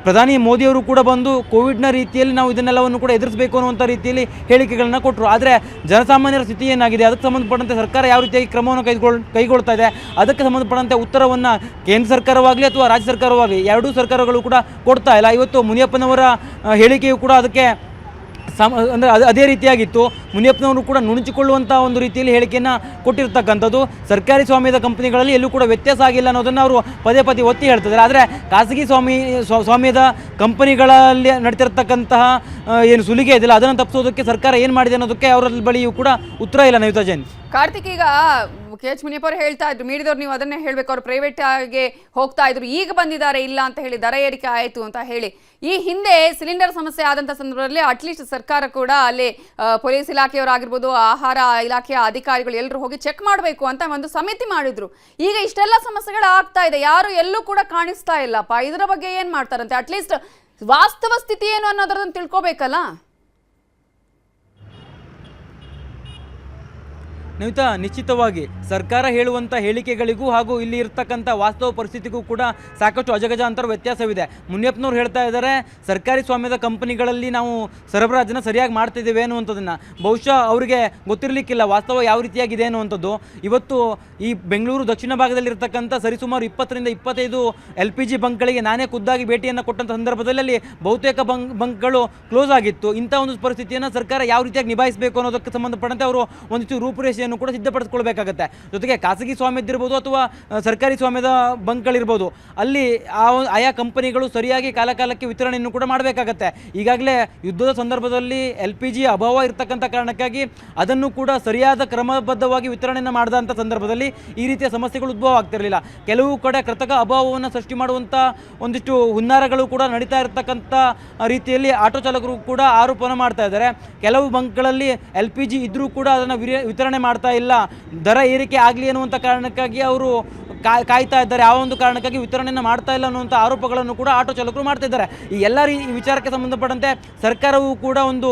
ಪ್ರಧಾನಿ ಮೋದಿಯವರು ಕೂಡ ಬಂದು ಕೋವಿಡ್ನ ರೀತಿಯಲ್ಲಿ ನಾವು ಇದನ್ನೆಲ್ಲವನ್ನು ಕೂಡ ಎದುರಿಸಬೇಕು ಅನ್ನುವಂಥ ರೀತಿಯಲ್ಲಿ ಹೇಳಿಕೆಗಳನ್ನು ಕೊಟ್ಟರು. ಆದರೆ ಜನಸಾಮಾನ್ಯರ ಸ್ಥಿತಿ ಏನಾಗಿದೆ, ಅದಕ್ಕೆ ಸಂಬಂಧಪಟ್ಟಂತೆ ಸರ್ಕಾರ ಯಾವ ರೀತಿಯಾಗಿ ಕ್ರಮವನ್ನು ಕೈಗೊಳ್ತಾ ಇದೆ, ಅದಕ್ಕೆ ಸಂಬಂಧಪಟ್ಟಂತೆ ಉತ್ತರವನ್ನು ಕೇಂದ್ರ ಸರ್ಕಾರವಾಗಲಿ ಅಥವಾ ರಾಜ್ಯ ಸರ್ಕಾರವಾಗಲಿ ಎರಡೂ ಸರ್ಕಾರಗಳು ಕೂಡ ಕೊಡ್ತಾ ಇಲ್ಲ. ಇವತ್ತು ಮುನಿಯಪ್ಪನವರ ಹೇಳಿಕೆಯು ಕೂಡ ಅದಕ್ಕೆ ಅಂದರೆ ಅದೇ ರೀತಿಯಾಗಿತ್ತು. ಮುನಿಯಪ್ಪನವರು ಕೂಡ ನುಣುಚಿಕೊಳ್ಳುವಂಥ ಒಂದು ರೀತಿಯಲ್ಲಿ ಹೇಳಿಕೆಯನ್ನು ಕೊಟ್ಟಿರ್ತಕ್ಕಂಥದ್ದು. ಸರ್ಕಾರಿ ಸ್ವಾಮ್ಯದ ಕಂಪನಿಗಳಲ್ಲಿ ಎಲ್ಲೂ ಕೂಡ ವ್ಯತ್ಯಾಸ ಆಗಿಲ್ಲ ಅನ್ನೋದನ್ನು ಅವರು ಪದೇ ಪದೇ ಒತ್ತಿ ಹೇಳ್ತಿದ್ದಾರೆ. ಆದರೆ ಖಾಸಗಿ ಸ್ವಾಮ್ಯದ ಕಂಪನಿಗಳಲ್ಲಿ ನಡೀತಿರ್ತಕ್ಕಂತಹ ಏನು ಸುಲಿಗೆ ಇದೆಯಲ್ಲ, ಅದನ್ನು ತಪ್ಪಿಸೋದಕ್ಕೆ ಸರ್ಕಾರ ಏನು ಮಾಡಿದೆ ಅನ್ನೋದಕ್ಕೆ ಅವರ ಬಳಿಯೂ ಕೂಡ ಉತ್ತರ ಇಲ್ಲ. ನವಿತಾ ಜೈನ್. ಕಾರ್ತಿಕ್, ಈಗ KH ಮುನಿಯಪ್ಪ ಅವರು ಹೇಳ್ತಾ ಇದ್ರು, ಮೀಡಿಯಾದವ್ರು ನೀವು ಅದನ್ನೇ ಹೇಳಬೇಕು, ಅವರು ಪ್ರೈವೇಟ್ ಆಗಿ ಹೋಗ್ತಾ ಇದ್ರು, ಈಗ ಬಂದಿದ್ದಾರೆ ಇಲ್ಲ ಅಂತ ಹೇಳಿ ದರ ಏರಿಕೆ ಆಯಿತು ಅಂತ ಹೇಳಿ. ಈ ಹಿಂದೆ ಸಿಲಿಂಡರ್ ಸಮಸ್ಯೆ ಆದಂಥ ಸಂದರ್ಭದಲ್ಲಿ ಅಟ್ಲೀಸ್ಟ್ ಸರ್ಕಾರ ಕೂಡ ಅಲ್ಲಿ ಪೊಲೀಸ್ ಇಲಾಖೆಯವರಾಗಿರ್ಬೋದು, ಆಹಾರ ಇಲಾಖೆಯ ಅಧಿಕಾರಿಗಳು ಎಲ್ಲರೂ ಹೋಗಿ ಚೆಕ್ ಮಾಡಬೇಕು ಅಂತ ಒಂದು ಸಮಿತಿ ಮಾಡಿದ್ರು. ಈಗ ಇಷ್ಟೆಲ್ಲ ಸಮಸ್ಯೆಗಳು ಆಗ್ತಾ ಇದೆ, ಯಾರು ಎಲ್ಲೂ ಕೂಡ ಕಾಣಿಸ್ತಾ ಇಲ್ಲಪ್ಪ. ಇದರ ಬಗ್ಗೆ ಏನು ಮಾಡ್ತಾರಂತೆ? ಅಟ್ಲೀಸ್ಟ್ ವಾಸ್ತವ ಸ್ಥಿತಿ ಏನು ಅನ್ನೋದನ್ನು ತಿಳ್ಕೊಬೇಕಲ್ಲ. ನವಿತಾ, ನಿಶ್ಚಿತವಾಗಿ ಸರ್ಕಾರ ಹೇಳುವಂಥ ಹೇಳಿಕೆಗಳಿಗೂ ಹಾಗೂ ಇಲ್ಲಿ ಇರ್ತಕ್ಕಂಥ ವಾಸ್ತವ ಪರಿಸ್ಥಿತಿಗೂ ಕೂಡ ಸಾಕಷ್ಟು ಅಜಗಜಾಂತರ ವ್ಯತ್ಯಾಸವಿದೆ. ಮುನಿಯಪ್ಪನವ್ರು ಹೇಳ್ತಾ ಇದ್ದಾರೆ, ಸರ್ಕಾರಿ ಸ್ವಾಮ್ಯದ ಕಂಪನಿಗಳಲ್ಲಿ ನಾವು ಸರಬರಾಜನ್ನು ಸರಿಯಾಗಿ ಮಾಡ್ತಿದ್ದೇವೆ ಅನ್ನುವಂಥದ್ದನ್ನು. ಬಹುಶಃ ಅವರಿಗೆ ಗೊತ್ತಿರಲಿಕ್ಕಿಲ್ಲ ವಾಸ್ತವ ಯಾವ ರೀತಿಯಾಗಿದೆ ಅನ್ನುವಂಥದ್ದು. ಇವತ್ತು ಈ ಬೆಂಗಳೂರು ದಕ್ಷಿಣ ಭಾಗದಲ್ಲಿರ್ತಕ್ಕಂಥ ಸರಿಸುಮಾರು 20ರಿಂದ 25 LPG ಬಂಕ್ಗಳಿಗೆ ನಾನೇ ಖುದ್ದಾಗಿ ಭೇಟಿಯನ್ನು ಕೊಟ್ಟಂಥ ಸಂದರ್ಭದಲ್ಲಿ ಅಲ್ಲಿ ಬಹುತೇಕ ಬಂಕ್ಗಳು ಕ್ಲೋಸ್ ಆಗಿತ್ತು. ಇಂಥ ಒಂದು ಪರಿಸ್ಥಿತಿಯನ್ನು ಸರ್ಕಾರ ಯಾವ ರೀತಿಯಾಗಿ ನಿಭಾಯಿಸಬೇಕು ಅನ್ನೋದಕ್ಕೆ ಸಂಬಂಧಪಟ್ಟಂತೆ ಅವರು ಒಂದಿಷ್ಟು ರೂಪುರೇಷೆಯನ್ನು ಕೂಡ ಸಿದ್ಧಪಡಿಸಿಕೊಳ್ಬೇಕಾಗತ್ತೆ. ಜೊತೆಗೆ ಖಾಸಗಿ ಸ್ವಾಮ್ಯದ್ದಿರ್ಬೋದು ಅಥವಾ ಸರ್ಕಾರಿ ಸ್ವಾಮ್ಯದ ಬಂಕ್ಗಳಿರ್ಬೋದು, ಅಲ್ಲಿ ಆಯಾ ಕಂಪನಿಗಳು ಸರಿಯಾಗಿ ಕಾಲಕಾಲಕ್ಕೆ ವಿತರಣೆಯನ್ನು ಕೂಡ ಮಾಡಬೇಕಾಗತ್ತೆ. ಈಗಾಗಲೇ ಯುದ್ಧದ ಸಂದರ್ಭದಲ್ಲಿ LPG ಅಭಾವ ಇರತಕ್ಕಂಥ ಕಾರಣಕ್ಕಾಗಿ ಅದನ್ನು ಕೂಡ ಸರಿಯಾದ ಕ್ರಮಬದ್ಧವಾಗಿ ವಿತರಣೆಯನ್ನು ಮಾಡಿದಂಥ ಸಂದರ್ಭದಲ್ಲಿ ಈ ರೀತಿಯ ಸಮಸ್ಯೆಗಳು ಉದ್ಭವ ಆಗ್ತಿರಲಿಲ್ಲ. ಕೆಲವು ಕಡೆ ಕೃತಕ ಅಭಾವವನ್ನು ಸೃಷ್ಟಿ ಮಾಡುವಂಥ ಒಂದಿಷ್ಟು ಹುನ್ನಾರಗಳು ಕೂಡ ನಡೀತಾ ಇರತಕ್ಕಂಥ ರೀತಿಯಲ್ಲಿ ಆಟೋ ಚಾಲಕರು ಕೂಡ ಆರೋಪವನ್ನು ಮಾಡ್ತಾ ಇದ್ದಾರೆ. ಕೆಲವು ಬಂಕ್ಗಳಲ್ಲಿ LPG ಇದ್ದರೂ ಕೂಡ ಅದನ್ನು ವಿತರಣೆ ಮಾಡ್ತಾ ಇಲ್ಲ, ದರ ಏರಿಕೆ ಆಗಲಿ ಅನ್ನುವಂಥ ಕಾರಣಕ್ಕಾಗಿ ಅವರು ಕಾಯ್ತಾ ಇದ್ದಾರೆ. ಆ ಒಂದು ಕಾರಣಕ್ಕಾಗಿ ವಿತರಣೆಯನ್ನು ಮಾಡ್ತಾ ಇಲ್ಲ ಅನ್ನುವಂಥ ಆರೋಪಗಳನ್ನು ಕೂಡ ಆಟೋ ಚಾಲಕರು ಮಾಡ್ತಾ ಇದ್ದಾರೆ. ಈ ಎಲ್ಲ ವಿಚಾರಕ್ಕೆ ಸಂಬಂಧಪಟ್ಟಂತೆ ಸರ್ಕಾರವು ಕೂಡ ಒಂದು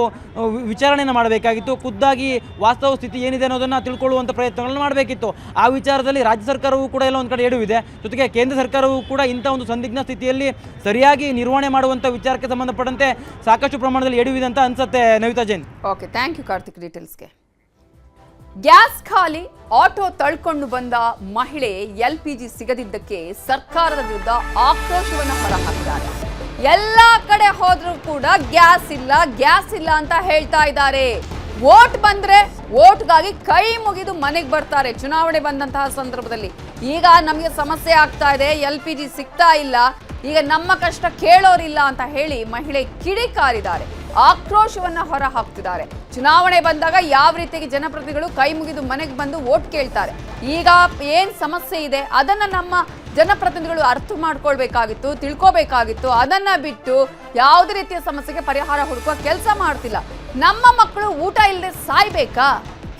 ವಿಚಾರಣೆಯನ್ನು ಮಾಡಬೇಕಾಗಿತ್ತು. ಖುದ್ದಾಗಿ ವಾಸ್ತವ ಸ್ಥಿತಿ ಏನಿದೆ ಅನ್ನೋದನ್ನು ತಿಳ್ಕೊಳ್ಳುವಂಥ ಪ್ರಯತ್ನಗಳನ್ನು ಮಾಡಬೇಕಿತ್ತು. ಆ ವಿಚಾರದಲ್ಲಿ ರಾಜ್ಯ ಸರ್ಕಾರವೂ ಕೂಡ ಎಲ್ಲ ಒಂದು ಕಡೆ ಎಡವಿದೆ. ಜೊತೆಗೆ ಕೇಂದ್ರ ಸರ್ಕಾರವೂ ಕೂಡ ಇಂಥ ಒಂದು ಸಂದಿಗ್ಧ ಸ್ಥಿತಿಯಲ್ಲಿ ಸರಿಯಾಗಿ ನಿರ್ವಹಣೆ ಮಾಡುವಂಥ ವಿಚಾರಕ್ಕೆ ಸಂಬಂಧಪಟ್ಟಂತೆ ಸಾಕಷ್ಟು ಪ್ರಮಾಣದಲ್ಲಿ ಎಡವಿದೆ ಅಂತ ಅನ್ಸುತ್ತೆ. Navita Jain. Okay, thank you Karthik ಡೀಟೇಲ್ಸ್ಗೆ. ಗ್ಯಾಸ್ ಖಾಲಿ, ಆಟೋ ತಳ್ಕೊಂಡು ಬಂದ ಮಹಿಳೆ LPG ಸಿಗದಿದ್ದಕ್ಕೆ ಸರ್ಕಾರದ ವಿರುದ್ಧ ಆಕ್ರೋಶವನ್ನು ಹೊರಹಾಕಿದ್ದಾರೆ. ಎಲ್ಲ ಕಡೆ ಹೋದ್ರೂ ಕೂಡ ಗ್ಯಾಸ್ ಇಲ್ಲ ಅಂತ ಹೇಳ್ತಾ ಇದ್ದಾರೆ. ವೋಟ್ ಬಂದ್ರೆ ವೋಟ್ಗಾಗಿ ಕೈ ಮುಗಿದು ಮನೆಗೆ ಬರ್ತಾರೆ ಚುನಾವಣೆ ಬಂದಂತಹ ಸಂದರ್ಭದಲ್ಲಿ. ಈಗ ನಮಗೆ ಸಮಸ್ಯೆ ಆಗ್ತಾ ಇದೆ, LPG ಸಿಗ್ತಾ ಇಲ್ಲ, ಈಗ ನಮ್ಮ ಕಷ್ಟ ಕೇಳೋರಿಲ್ಲ ಅಂತ ಹೇಳಿ ಮಹಿಳೆ ಕಿಡಿಕಾರಿದ್ದಾರೆ, ಆಕ್ರೋಶವನ್ನ ಹೊರ ಹಾಕ್ತಿದ್ದಾರೆ. ಚುನಾವಣೆ ಬಂದಾಗ ಯಾವ ರೀತಿಯಾಗಿ ಜನಪ್ರತಿನಿಧಿಗಳು ಕೈ ಮುಗಿದು ಮನೆಗೆ ಬಂದು ವೋಟ್ ಕೇಳ್ತಾರೆ, ಈಗ ಏನ್ ಸಮಸ್ಯೆ ಇದೆ ಅದನ್ನ ನಮ್ಮ ಜನಪ್ರತಿನಿಧಿಗಳು ಅರ್ಥ ಮಾಡ್ಕೊಳ್ಬೇಕಾಗಿತ್ತು, ತಿಳ್ಕೋಬೇಕಾಗಿತ್ತು. ಅದನ್ನ ಬಿಟ್ಟು ಯಾವುದೇ ರೀತಿಯ ಸಮಸ್ಯೆಗೆ ಪರಿಹಾರ ಹುಡುಕುವ ಕೆಲಸ ಮಾಡ್ತಿಲ್ಲ. ನಮ್ಮ ಮಕ್ಕಳು ಊಟ ಇಲ್ಲದೆ ಸಾಯ್ಬೇಕಾ,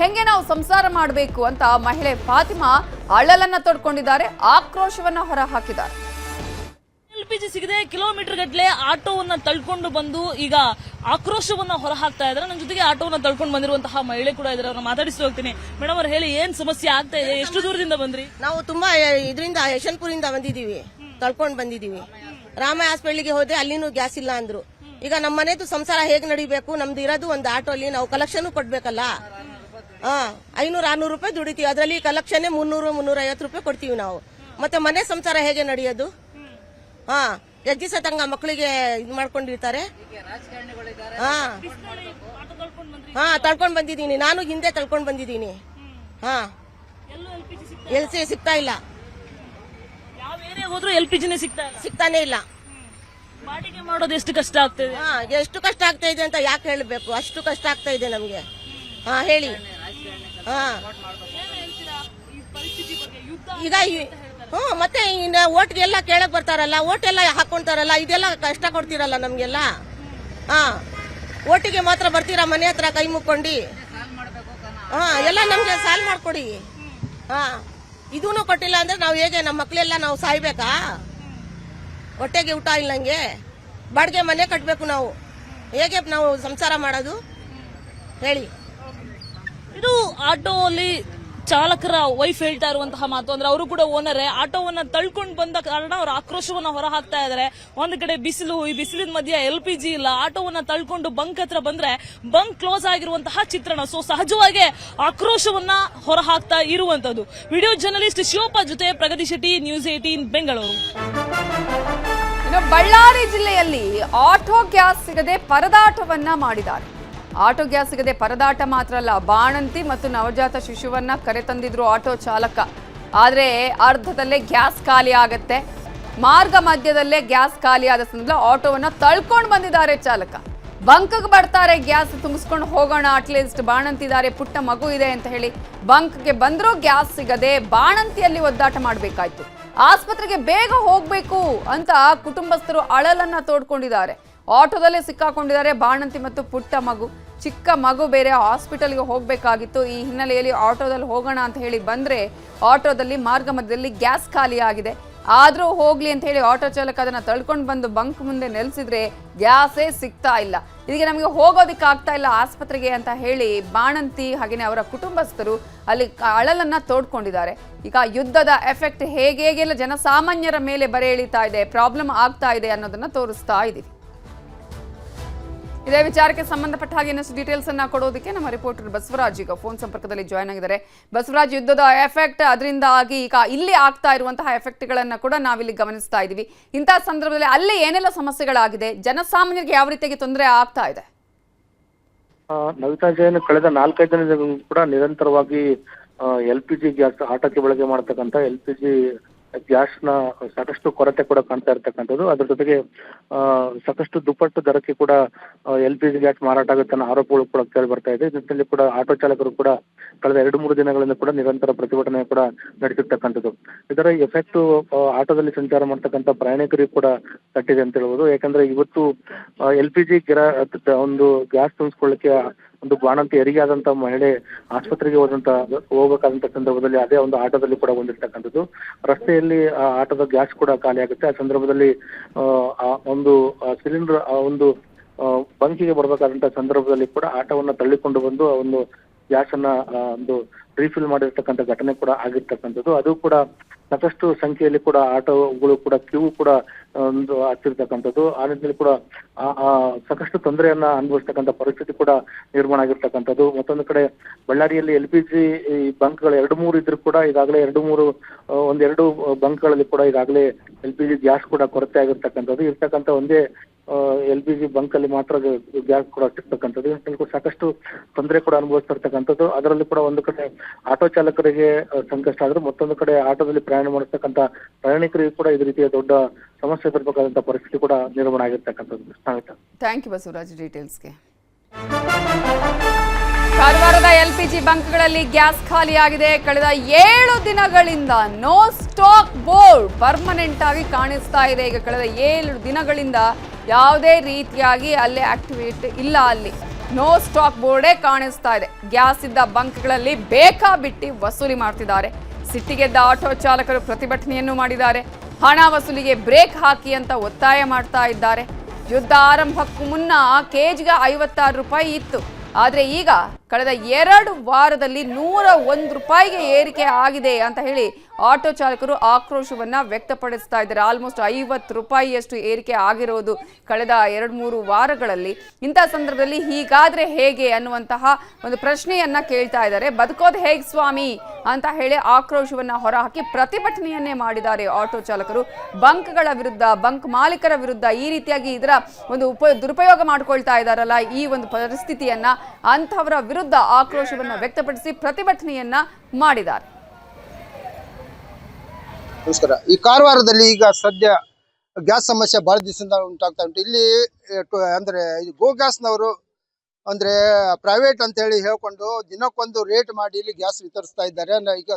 ಹೆಂಗೆ ನಾವು ಸಂಸಾರ ಮಾಡಬೇಕು ಅಂತ ಮಹಿಳೆ ಫಾತಿಮಾ ಅಳಲನ್ನ ತೊಡ್ಕೊಂಡಿದ್ದಾರೆ, ಆಕ್ರೋಶವನ್ನ ಹೊರ ಹಾಕಿದ್ದಾರೆ. LPG ಸಿಗದೆ ಕಿಲೋಮೀಟರ್ ಗಟ್ಟಲೆ ಆಟೋವನ್ನ ತಳ್ಕೊಂಡು ಬಂದು ಈಗ ಆಕ್ರೋಶವನ್ನ ಹೊರ ಹಾಕ್ತಾ ಇದ್ದಾರೆ. ನನ್ನ ಜೊತೆಗೆ ಆಟೋವನ್ನ ತಳ್ಕೊಂಡು ಬಂದಿರುವಂತಹ ಮಹಿಳೆ ಕೂಡ ಇದ್ದಾರೆ, ಅವ್ರನ್ನ ಮಾತಾಡಿಸಿ ಹೋಗ್ತೀನಿ. ಮೇಡಮ್ ಅವ್ರು ಹೇಳಿ, ಏನ್ ಸಮಸ್ಯೆ ಆಗ್ತಾ ಇದೆ, ಎಷ್ಟು ದೂರದಿಂದ ಬಂದ್ರಿ? ನಾವು ತುಂಬಾ ಇದರಿಂದ ಯಶವಂತಪುರಿಂದ ಬಂದಿದೀವಿ, ತಳ್ಕೊಂಡು ಬಂದಿದೀವಿ. ರಾಮ ಹಾಸ್ಪಿಟಲ್ಗೆ ಹೋದೆ, ಅಲ್ಲಿನೂ ಗ್ಯಾಸ್ ಇಲ್ಲ ಅಂದ್ರು. ಈಗ ನಮ್ಮ ಮನೆದು ಸಂಸಾರ ಹೇಗ್ ನಡಿಬೇಕು, ನಮ್ದು ಇರೋದು ಒಂದು ಆಟೋ ಅಲ್ಲಿ, ನಾವು ಕಲೆಕ್ಷನ್ ಕೊಡ್ಬೇಕಲ್ಲ. 500-600 ರೂಪಾಯಿ ದುಡಿತೀವಿ, ಅದರಲ್ಲಿ ಕಲೆಕ್ಷನ್ 300-350 ರೂಪಾಯಿ ಕೊಡ್ತೀವಿ ನಾವು. ಮತ್ತೆ ಮನೆ ಸಂಸಾರ ಹೇಗೆ ನಡೆಯೋದು? ಹೆಜ್ಜೆ ಸತಂಗ ಮಕ್ಕಳಿಗೆ ಇದು ಮಾಡ್ಕೊಂಡಿರ್ತಾರೆ. ತಳ್ಕೊಂಡ್ ಬಂದಿದ್ದೀನಿ, ನಾನು ಹಿಂದೆ ತಳ್ಕೊಂಡ್ ಬಂದಿದ್ದೀನಿ. ಎಲ್ಸಿ ಸಿಗ್ತಾ ಇಲ್ಲ, ಯಾವ ಏರಿಯಾ ಹೋದ್ರು LPGನೇ ಸಿಗ್ತಾನೆ ಇಲ್ಲ. ಬಾಡಿಗೆ ಮಾಡೋದು ಎಷ್ಟು ಕಷ್ಟ ಆಗ್ತದೆ? ಎಷ್ಟು ಕಷ್ಟ ಆಗ್ತಾ ಇದೆ ಅಂತ ಯಾಕೆ ಹೇಳಬೇಕು, ಅಷ್ಟು ಕಷ್ಟ ಆಗ್ತಾ ಇದೆ ನಮ್ಗೆ. ಹೇಳಿ. ಈಗ ಮತ್ತೆ ಓಟ್ಗೆಲ್ಲ ಕೇಳಕ್ ಬರ್ತಾರಲ್ಲ, ಓಟ್ ಎಲ್ಲ ಹಾಕೊಂತಾರಲ್ಲ, ಇದೆಲ್ಲ ಕಷ್ಟ ಕೊಡ್ತೀರಲ್ಲ ನಮ್ಗೆಲ್ಲ. ಓಟಿಗೆ ಮಾತ್ರ ಬರ್ತೀರಾ ಮನೆ ಹತ್ರ ಕೈ ಮುಕ್ಕೊಂಡು? ಎಲ್ಲ ನಮ್ಗೆ ಸಾಲ್ ಮಾಡ್ಕೊಡಿ. ಇದೂನು ಕೊಟ್ಟಿಲ್ಲ ಅಂದ್ರೆ ನಾವು ಹೇಗೆ, ನಮ್ಮ ಮಕ್ಳೆಲ್ಲ ನಾವು ಸಾಯ್ಬೇಕಾ? ಹೊಟ್ಟೆಗೆ ಊಟ ಇಲ್ಲಂಗೆ ಬಾಡಿಗೆ ಮನೆ ಕಟ್ಬೇಕು ನಾವು, ಹೇಗೆ ನಾವು ಸಂಸಾರ ಮಾಡೋದು ಹೇಳಿ? ಇದು ಆಟೋ ಅಲ್ಲಿ ಚಾಲಕರ ವೈಫ್ ಹೇಳ್ತಾ ಇರುವಂತಹ ಮಾತು. ಅಂದ್ರೆ ಅವರು ಕೂಡ ಓನರೇ, ಆಟೋವನ್ನ ತಳ್ಕೊಂಡು ಬಂದ ಕಾರಣ ಅವ್ರ ಆಕ್ರೋಶವನ್ನ ಹೊರ ಹಾಕ್ತಾ ಇದ್ದಾರೆ. ಒಂದ್ ಕಡೆ ಬಿಸಿಲು, ಈ ಬಿಸಿಲಿನ ಮಧ್ಯೆ LPG ಇಲ್ಲ, ಆಟೋವನ್ನ ತಳ್ಕೊಂಡು ಬಂಕ್ ಹತ್ರ ಬಂದ್ರೆ ಬಂಕ್ ಕ್ಲೋಸ್ ಆಗಿರುವಂತಹ ಚಿತ್ರಣ. ಸೊ ಸಹಜವಾಗಿ ಆಕ್ರೋಶವನ್ನ ಹೊರ ಹಾಕ್ತಾ ಇರುವಂತದ್ದು. ವಿಡಿಯೋ ಜರ್ನಲಿಸ್ಟ್ ಶಿವಪ್ಪ ಜೊತೆ ಪ್ರಗತಿ ಶೆಟ್ಟಿ, ನ್ಯೂಸ್ 18 ಬೆಂಗಳೂರು. ಇನ್ನು ಬಳ್ಳಾರಿ ಜಿಲ್ಲೆಯಲ್ಲಿ ಆಟೋ ಗ್ಯಾಸ್ ಸಿಗದೆ ಪರದಾಟವನ್ನ ಮಾಡಿದ್ದಾರೆ. ಆಟೋ ಗ್ಯಾಸ್ ಸಿಗದೆ ಪರದಾಟ ಮಾತ್ರ ಅಲ್ಲ, ಬಾಣಂತಿ ಮತ್ತು ನವಜಾತ ಶಿಶುವನ್ನ ಕರೆತಂದಿದ್ರು ಆಟೋ ಚಾಲಕ. ಆದರೆ ಅರ್ಧದಲ್ಲೇ ಗ್ಯಾಸ್ ಖಾಲಿ ಆಗತ್ತೆ. ಮಾರ್ಗ ಮಧ್ಯದಲ್ಲೇ ಗ್ಯಾಸ್ ಖಾಲಿ ಆದ ಸಂದರ್ಭದಲ್ಲಿ ಆಟೋವನ್ನ ತಳ್ಕೊಂಡು ಬಂದಿದ್ದಾರೆ ಚಾಲಕ. ಬಂಕ್ಗೆ ಬರ್ತಾರೆ, ಗ್ಯಾಸ್ ತುಂಬಿಸ್ಕೊಂಡು ಹೋಗೋಣ, ಅಟ್ಲೀಸ್ಟ್ ಬಾಣಂತಿ ಇದ್ದಾರೆ, ಪುಟ್ಟ ಮಗು ಇದೆ ಅಂತ ಹೇಳಿ ಬಂಕ್ಗೆ ಬಂದರೂ ಗ್ಯಾಸ್ ಸಿಗದೆ ಬಾಣಂತಿಯಲ್ಲಿ ಒದ್ದಾಟ ಮಾಡಬೇಕಾಯ್ತು. ಆಸ್ಪತ್ರೆಗೆ ಬೇಗ ಹೋಗ್ಬೇಕು ಅಂತ ಕುಟುಂಬಸ್ಥರು ಅಳಲನ್ನ ತೋಡ್ಕೊಂಡಿದ್ದಾರೆ. ಆಟೋದಲ್ಲೇ ಸಿಕ್ಕಾಕೊಂಡಿದ್ದಾರೆ ಬಾಣಂತಿ ಮತ್ತು ಪುಟ್ಟ ಮಗು. ಚಿಕ್ಕ ಮಗು ಬೇರೆ, ಹಾಸ್ಪಿಟಲ್ಗೆ ಹೋಗಬೇಕಾಗಿತ್ತು. ಈ ಹಿನ್ನೆಲೆಯಲ್ಲಿ ಆಟೋದಲ್ಲಿ ಹೋಗೋಣ ಅಂತ ಹೇಳಿ ಬಂದರೆ ಆಟೋದಲ್ಲಿ ಮಾರ್ಗ ಮಧ್ಯದಲ್ಲಿ ಗ್ಯಾಸ್ ಖಾಲಿ ಆಗಿದೆ. ಆದರೂ ಹೋಗ್ಲಿ ಅಂತ ಹೇಳಿ ಆಟೋ ಚಾಲಕ ಅದನ್ನು ತಳ್ಕೊಂಡು ಬಂದು ಬಂಕ್ ಮುಂದೆ ನೆಲೆಸಿದ್ರೆ ಗ್ಯಾಸೇ ಸಿಗ್ತಾ ಇಲ್ಲ. ಇದಕ್ಕೆ ನಮಗೆ ಹೋಗೋದಕ್ಕೆ ಆಗ್ತಾ ಇಲ್ಲ ಆಸ್ಪತ್ರೆಗೆ ಅಂತ ಹೇಳಿ ಬಾಣಂತಿ ಹಾಗೆಯೇ ಅವರ ಕುಟುಂಬಸ್ಥರು ಅಲ್ಲಿ ಅಳಲನ್ನ ತೋಡ್ಕೊಂಡಿದ್ದಾರೆ. ಈಗ ಯುದ್ಧದ ಎಫೆಕ್ಟ್ ಹೇಗೆಲ್ಲ ಜನಸಾಮಾನ್ಯರ ಮೇಲೆ ಬರೆ ಎಳಿತಾ ಇದೆ, ಪ್ರಾಬ್ಲಮ್ ಆಗ್ತಾ ಇದೆ ಅನ್ನೋದನ್ನ ತೋರಿಸ್ತಾ ಇದ್ದೀವಿ. ಇದೇ ವಿಚಾರಕ್ಕೆ ಸಂಬಂಧಪಟ್ಟ ಹಾಗೆ ಇನ್ನಷ್ಟು ಡೀಟೇಲ್ಸ್ ಅನ್ನ ಕೊಡೋದಕ್ಕೆ ನಮ್ಮ ರಿಪೋರ್ಟರ್ ಬಸವರಾಜ್ ಈಗ ಫೋನ್ ಸಂಪರ್ಕದಲ್ಲಿ ಜಾಯ್ನ್ ಆಗಿದ್ದಾರೆ. ಬಸವರಾಜ್, ಯುದ್ಧದ ಎಫೆಕ್ಟ್, ಅದರಿಂದಾಗಿ ಈಗ ಇಲ್ಲಿ ಆಗ್ತಾ ಇರುವಂತಹ ಎಫೆಕ್ಟ್ಗಳನ್ನ ಕೂಡ ನಾವಿಲ್ಲಿ ಗಮನಿಸ್ತಾ ಇದ್ದೀವಿ. ಇಂತಹ ಸಂದರ್ಭದಲ್ಲಿ ಅಲ್ಲಿ ಏನೆಲ್ಲ ಸಮಸ್ಯೆಗಳಾಗಿದೆ, ಜನಸಾಮಾನ್ಯರಿಗೆ ಯಾವ ರೀತಿಯಾಗಿ ತೊಂದರೆ ಆಗ್ತಾ ಇದೆ? ನವಿತಾ ಜೈನ್ ಕಳೆದ 4-5 ದಿನದಿಂದ ಕೂಡ ನಿರಂತರವಾಗಿ LPG ಗ್ಯಾಸ್ ಆಟೋಕ್ಕೆ ಬಳಕೆ ಮಾಡತಕ್ಕಂಥ LPG ಗ್ಯಾಸ್ನ ಸಾಕಷ್ಟು ಕೊರತೆ ಕೂಡ ಕಾಣ್ತಾ ಇರ್ತಕ್ಕಂಥದ್ದು. ಅದ್ರ ಜೊತೆಗೆ ಸಾಕಷ್ಟು ದುಪ್ಪಟ್ಟು ದರಕ್ಕೆ ಕೂಡ LPG ಗ್ಯಾಸ್ ಮಾರಾಟ ಆಗುತ್ತೆ ಅನ್ನೋ ಆರೋಪಗಳು ಕೂಡ ಕೇಳಿ ಬರ್ತಾ ಇದೆ. ಜೊತೆಯಲ್ಲಿ ಕೂಡ ಆಟೋ ಚಾಲಕರು ಕೂಡ ಕಳೆದ 2-3 ದಿನಗಳಿಂದ ಕೂಡ ನಿರಂತರ ಪ್ರತಿಭಟನೆ ಕೂಡ ನಡೆಸಿರ್ತಕ್ಕಂಥದ್ದು. ಇದರ ಎಫೆಕ್ಟ್ ಆಟೋದಲ್ಲಿ ಸಂಚಾರ ಮಾಡ್ತಕ್ಕಂಥ ಪ್ರಯಾಣಿಕರಿಗೆ ಕೂಡ ತಟ್ಟಿದೆ ಅಂತ ಹೇಳ್ಬೋದು. ಯಾಕಂದ್ರೆ ಇವತ್ತು LPG ಒಂದು ಗ್ಯಾಸ್ ತುಂಬಿಸ್ಕೊಳ್ಳಿಕ್ಕೆ ಒಂದು ಬಾಣಂತಿ ಹೆರಿಗೆ ಆದಂತ ಮಹಿಳೆ ಆಸ್ಪತ್ರೆಗೆ ಹೋಗಬೇಕಾದಂತ ಸಂದರ್ಭದಲ್ಲಿ ಅದೇ ಒಂದು ಆಟೋದಲ್ಲಿ ಕೂಡ ಹೊಂದಿರ್ತಕ್ಕಂಥದ್ದು. ರಸ್ತೆಯಲ್ಲಿ ಆ ಆಟೋದ ಗ್ಯಾಸ್ ಕೂಡ ಖಾಲಿ ಆಗುತ್ತೆ. ಆ ಸಂದರ್ಭದಲ್ಲಿ ಒಂದು ಸಿಲಿಂಡರ್ ಒಂದು ಬಂಕಿಗೆ ಬರಬೇಕಾದಂತ ಸಂದರ್ಭದಲ್ಲಿ ಕೂಡ ಆಟೋವನ್ನ ತಳ್ಳಿಕೊಂಡು ಬಂದು ಒಂದು ಗ್ಯಾಸ್ ಅನ್ನ ಒಂದು ರೀಫಿಲ್ ಮಾಡಿರ್ತಕ್ಕಂಥ ಘಟನೆ ಕೂಡ ಆಗಿರ್ತಕ್ಕಂಥದ್ದು. ಅದು ಕೂಡ ಸಾಕಷ್ಟು ಸಂಖ್ಯೆಯಲ್ಲಿ ಕೂಡ ಆಟೋಗಳು ಕೂಡ ಕ್ಯೂ ಕೂಡ ಒಂದು ಆಗ್ತಿರ್ತಕ್ಕಂಥದ್ದು. ಆ ನಿಟ್ಟಿನಲ್ಲಿ ಕೂಡ ಸಾಕಷ್ಟು ತೊಂದರೆಯನ್ನ ಅನುಭವಿಸ್ತಕ್ಕಂಥ ಪರಿಸ್ಥಿತಿ ಕೂಡ ನಿರ್ಮಾಣ ಆಗಿರ್ತಕ್ಕಂಥದ್ದು. ಮತ್ತೊಂದು ಕಡೆ ಬಳ್ಳಾರಿಯಲ್ಲಿ LPG ಬಂಕ್ಗಳು 2-3 ಇದ್ರೂ ಕೂಡ ಈಗಾಗಲೇ 2-3 ಬಂಕ್ಗಳಲ್ಲಿ ಕೂಡ ಈಗಾಗಲೇ LPG ಗ್ಯಾಸ್ ಕೂಡ ಕೊರತೆ ಆಗಿರ್ತಕ್ಕಂಥದ್ದು. ಇರ್ತಕ್ಕಂಥ ಒಂದೇ LPG ಬಂಕ್ ಅಲ್ಲಿ ಮಾತ್ರ ಗ್ಯಾಸ್ ಕೂಡ ಸಿಗ್ತಕ್ಕಂಥದ್ದು. ಕೂಡ ಸಾಕಷ್ಟು ತೊಂದರೆ ಕೂಡ ಅನುಭವಿಸ್ತಿರ್ತಕ್ಕಂಥದ್ದು. ಅದರಲ್ಲಿ ಕೂಡ ಒಂದು ಕಡೆ ಆಟೋ ಚಾಲಕರಿಗೆ ಸಂಕಷ್ಟ ಆದ್ರೆ, ಮತ್ತೊಂದು ಕಡೆ ಆಟೋದಲ್ಲಿ ಪ್ರಯಾಣ ಮಾಡಿರ್ತಕ್ಕಂಥ ಪ್ರಯಾಣಿಕರಿಗೆ ಕೂಡ ಇದೇ ರೀತಿಯ ದೊಡ್ಡ ಸಮಸ್ಯೆ ಎದುರ್ಬೇಕಾದಂತಹ ಪರಿಸ್ಥಿತಿ ಕೂಡ ನಿರ್ಮಾಣ ಆಗಿರ್ತಕ್ಕಂಥದ್ದು. ಥ್ಯಾಂಕ್ ಯು ಬಸವರಾಜ್ ಡೀಟೇಲ್ಸ್ಗೆ. ಕಾರವಾರದ LPG ಬಂಕ್ಗಳಲ್ಲಿ ಗ್ಯಾಸ್ ಖಾಲಿಯಾಗಿದೆ. ಕಳೆದ 7 ದಿನಗಳಿಂದ ನೋ ಸ್ಟಾಕ್ ಬೋರ್ಡ್ ಪರ್ಮನೆಂಟ್ ಆಗಿ ಕಾಣಿಸ್ತಾ ಇದೆ. ಈಗ ಕಳೆದ 7 ದಿನಗಳಿಂದ ಯಾವುದೇ ರೀತಿಯಾಗಿ ಅಲ್ಲಿ ಆಕ್ಟಿವೇಟ್ ಇಲ್ಲ, ಅಲ್ಲಿ ನೋ ಸ್ಟಾಕ್ ಬೋರ್ಡೇ ಕಾಣಿಸ್ತಾ ಇದೆ. ಗ್ಯಾಸ್ ಇದ್ದ ಬಂಕ್ಗಳಲ್ಲಿ ಬೇಕಾಬಿಟ್ಟಿ ವಸೂಲಿ ಮಾಡ್ತಿದ್ದಾರೆ. ಸಿಟ್ಟಿಗೆದ್ದ ಆಟೋ ಚಾಲಕರು ಪ್ರತಿಭಟನೆಯನ್ನು ಮಾಡಿದ್ದಾರೆ. ಹಣ ವಸೂಲಿಗೆ ಬ್ರೇಕ್ ಹಾಕಿ ಅಂತ ಒತ್ತಾಯ ಮಾಡ್ತಾ ಇದ್ದಾರೆ. ಯುದ್ಧ ಆರಂಭಕ್ಕೂ ಮುನ್ನ ಕೆಜಿಗೆ 56 ರೂಪಾಯಿ ಇತ್ತು. ಆದರೆ ಈಗ ಕಳೆದ 2 ವಾರದಲ್ಲಿ 101 ರೂಪಾಯಿಗೆ ಏರಿಕೆ ಆಗಿದೆ ಅಂತ ಹೇಳಿ ಆಟೋ ಚಾಲಕರು ಆಕ್ರೋಶವನ್ನ ವ್ಯಕ್ತಪಡಿಸ್ತಾ ಇದ್ದಾರೆ. ಆಲ್ಮೋಸ್ಟ್ 50 ರೂಪಾಯಿಯಷ್ಟು ಏರಿಕೆ ಆಗಿರೋದು ಕಳೆದ 2-3 ವಾರಗಳಲ್ಲಿ. ಇಂಥ ಸಂದರ್ಭದಲ್ಲಿ ಹೀಗಾದ್ರೆ ಹೇಗೆ ಅನ್ನುವಂತಹ ಒಂದು ಪ್ರಶ್ನೆಯನ್ನ ಕೇಳ್ತಾ ಇದ್ದಾರೆ. ಬದುಕೋದು ಹೇಗೆ ಸ್ವಾಮಿ ಅಂತ ಹೇಳಿ ಆಕ್ರೋಶವನ್ನ ಹೊರಹಾಕಿ ಪ್ರತಿಭಟನೆಯನ್ನೇ ಮಾಡಿದ್ದಾರೆ ಆಟೋ ಚಾಲಕರು. ಬಂಕ್ಗಳ ವಿರುದ್ಧ, ಬಂಕ್ ಮಾಲೀಕರ ವಿರುದ್ಧ ಈ ರೀತಿಯಾಗಿ ಇದರ ಒಂದು ದುರುಪಯೋಗ ಮಾಡ್ಕೊಳ್ತಾ ಇದ್ದಾರಲ್ಲ, ಈ ಒಂದು ಪರಿಸ್ಥಿತಿಯನ್ನ, ಅಂಥವರ ವಿರುದ್ಧ ಆಕ್ರೋಶವನ್ನ ವ್ಯಕ್ತಪಡಿಸಿ ಪ್ರತಿಭಟನೆಯನ್ನ ಮಾಡಿದ್ದಾರೆ. ನಮಸ್ಕಾರ. ಈ ಕಾರವಾರದಲ್ಲಿ ಈಗ ಸದ್ಯ ಗ್ಯಾಸ್ ಸಮಸ್ಯೆ ಬಹಳ ದಿವಸದಿಂದ ಉಂಟಾಗ್ತಾ ಉಂಟು. ಇಲ್ಲಿ ಅಂದ್ರೆ ಗೋ ಗ್ಯಾಸ್ನವರು ಅಂದ್ರೆ ಪ್ರೈವೇಟ್ ಅಂತ ಹೇಳಿ ಹೇಳ್ಕೊಂಡು ದಿನಕ್ಕೊಂದು ರೇಟ್ ಮಾಡಿ ಇಲ್ಲಿ ಗ್ಯಾಸ್ ವಿತರಿಸ್ತಾ ಇದ್ದಾರೆ. ಈಗ